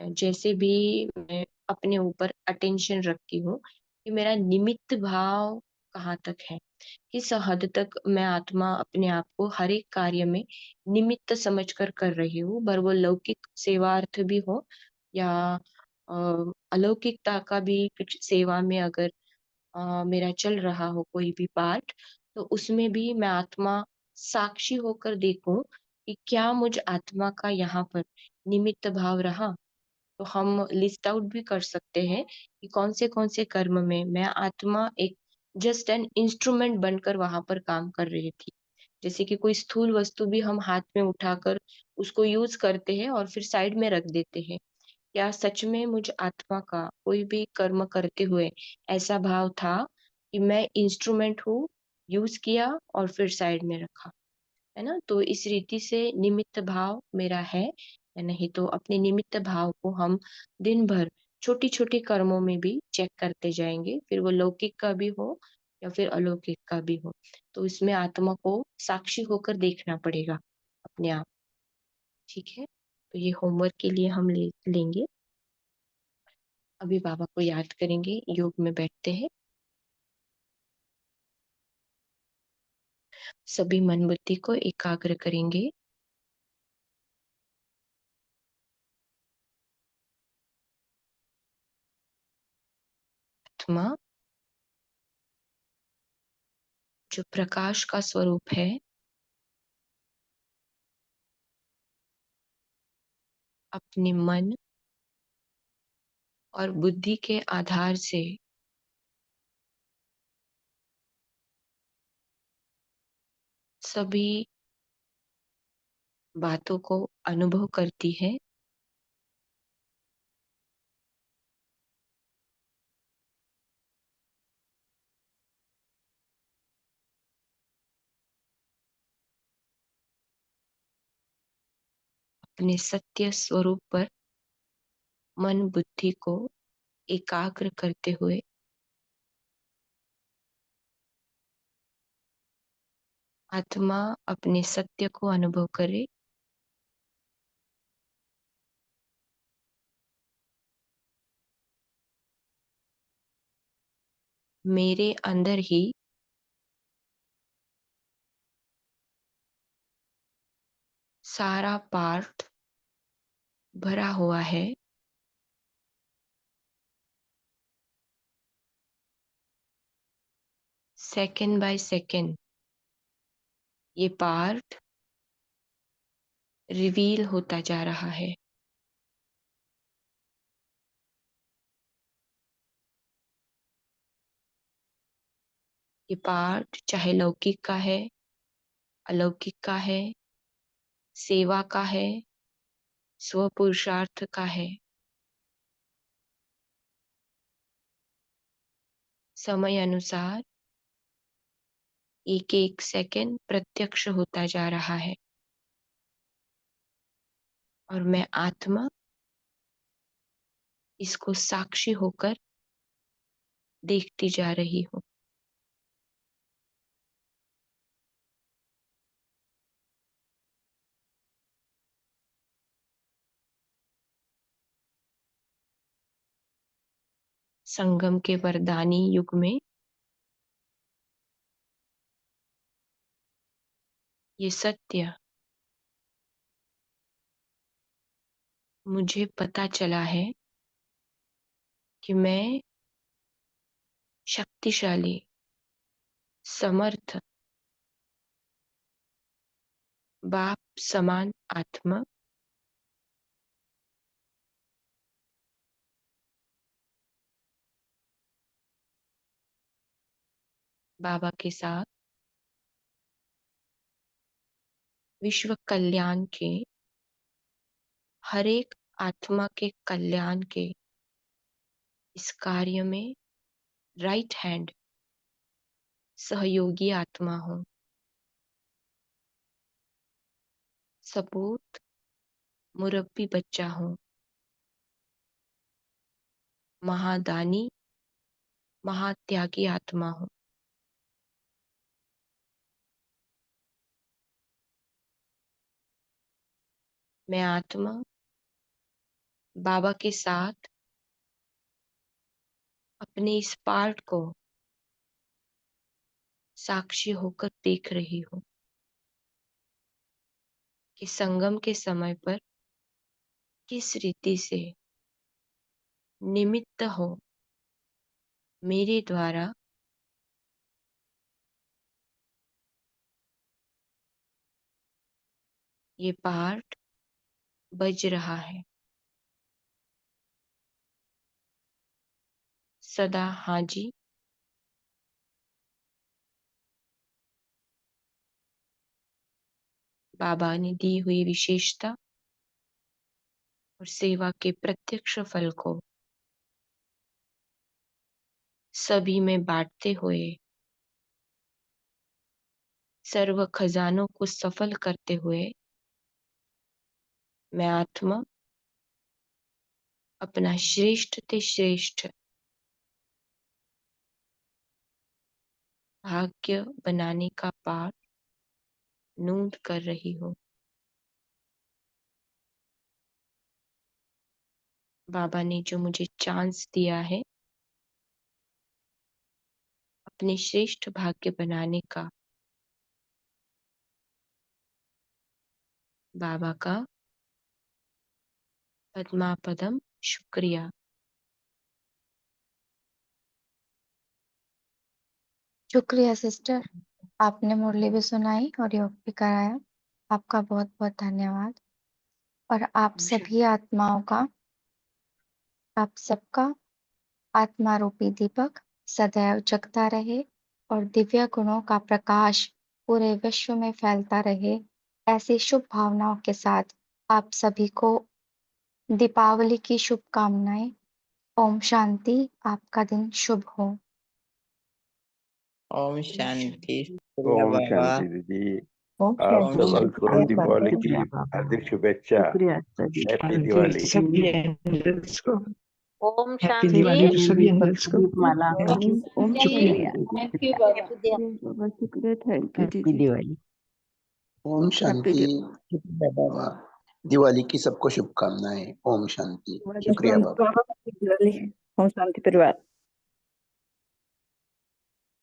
जैसे भी मैं अपने ऊपर अटेंशन रखती हूँ कि मेरा निमित्त भाव कहाँ तक है, किस हद तक मैं आत्मा अपने आप को हर एक कार्य में निमित्त समझकर कर रही हूँ, पर वो लौकिक सेवार्थ भी हो या अलौकिकता का भी कुछ सेवा में अगर मेरा चल रहा हो कोई भी पार्ट, तो उसमें भी मैं आत्मा साक्षी होकर देखूँ कि क्या मुझ आत्मा का यहाँ पर निमित्त भाव रहा? तो हम लिस्ट आउट भी कर सकते हैं कि कौन से कर्म में मैं आत्मा एक जस्ट एन इंस्ट्रूमेंट बनकर वहाँ पर काम कर रही थी। जैसे कि कोई स्थूल वस्तु भी हम हाथ में उठाकर उसको यूज़ करते हैं और फिर साइड में रख देते हैं। क्या सच में मुझ आत्मा का कोई भी कर्म करते हुए ऐसा भाव था कि मैं इंस्ट्रूमेंट हूँ, यूज़ किया और फिर साइड में रखा? है ना? तो इस रीति से निमित्त भाव मेरा है या नहीं, तो अपने निमित्त भाव को हम दिन भर छोटी-छोटी कर्मों में भी चेक करते जाएँगे, फिर वो लौकिक का भी हो या फिर अलौकिक का भी हो। तो इसमें आत्मा को साक्षी होकर देखना पड़ेगा अपने आप, ठीक है? तो ये होमवर्क के लिए हम लेंगे। अभी बाबा को याद करेंगे, योग में बैठते हैं। सभी मन बुद्धि को एकाग्र करेंगे। आत्मा जो प्रकाश का स्वरूप है, अपने मन और बुद्धि के आधार से सभी बातों को अनुभव करती है। अपने सत्य स्वरूप पर मन बुद्धि को एकाग्र करते हुए आत्मा अपने सत्य को अनुभव करे। मेरे अंदर ही सारा पार्ट भरा हुआ है। सेकंड बाय सेकंड ये पार्ट रिवील होता जा रहा है। ये पार्ट चाहे लौकिक का है, अलौकिक का है, सेवा का है, स्व पुरुषार्थ का है, समय अनुसार एक एक सेकंड प्रत्यक्ष होता जा रहा है और मैं आत्मा इसको साक्षी होकर देखती जा रही हूँ। संगम के वरदानी युग में ये सत्य मुझे पता चला है कि मैं शक्तिशाली, समर्थ, बाप समान आत्मा बाबा के साथ विश्व कल्याण के, हर एक आत्मा के कल्याण के इस कार्य में राइट हैंड सहयोगी आत्मा हूँ। सपूत मुरब्बी बच्चा हूँ, महादानी महात्यागी आत्मा हूँ। मैं आत्मा बाबा के साथ अपने इस पार्ट को साक्षी होकर देख रही हूँ कि संगम के समय पर किस रीति से निमित्त हो मेरे द्वारा ये पार्ट बज रहा है। सदा हाँ जी, बाबा ने दी हुई विशेषता और सेवा के प्रत्यक्ष फल को सभी में बांटते हुए सर्व खजानों को सफल करते हुए मैं आत्मा अपना श्रेष्ठ ते श्रेष्ठ भाग्य बनाने का पाठ नोट कर रही हूँ। बाबा ने जो मुझे चांस दिया है अपने श्रेष्ठ भाग्य बनाने का, बाबा का पद्मापदम शुक्रिया। शुक्रिया सिस्टर, आपने मुरली भी सुनाई और योग भी कराया। आपका बहुत बहुत धन्यवाद। और आप सभी आत्माओं का, आप सबका आत्मा रूपी दीपक सदैव जगता रहे और दिव्य गुणों का प्रकाश पूरे विश्व में फैलता रहे। ऐसी शुभ भावनाओं के साथ आप सभी को दीपावली की शुभकामनाएं। ओम शांति। आपका दिन शुभ हो। ओम शांति। शुक्रिया ओम बाबा। शांति दीदी, ओम आप शांति। सबको शुक्रिया दीपावली बाबा। की शुक्रिया बाबा, हार्दिक शुभेच्छा। शुक्रिया सभी हैप्पी जी, दिवाली। सभी ओम हैप्पी शांति। दिवाली सभी सबको दीपमाला। ओम शुक्रिया शांति। शुक्रिया बाबा शुक्रिया। थैंक यू हैप्पी दीदी। दिवाली। ओम हैप्पी शांति। शुक्रिया बाबा, दिवाली की सबको शुभकामनाएं। ओम शांति। शुक्रिया बाबा। दिवाली। ओम शांति परिवार।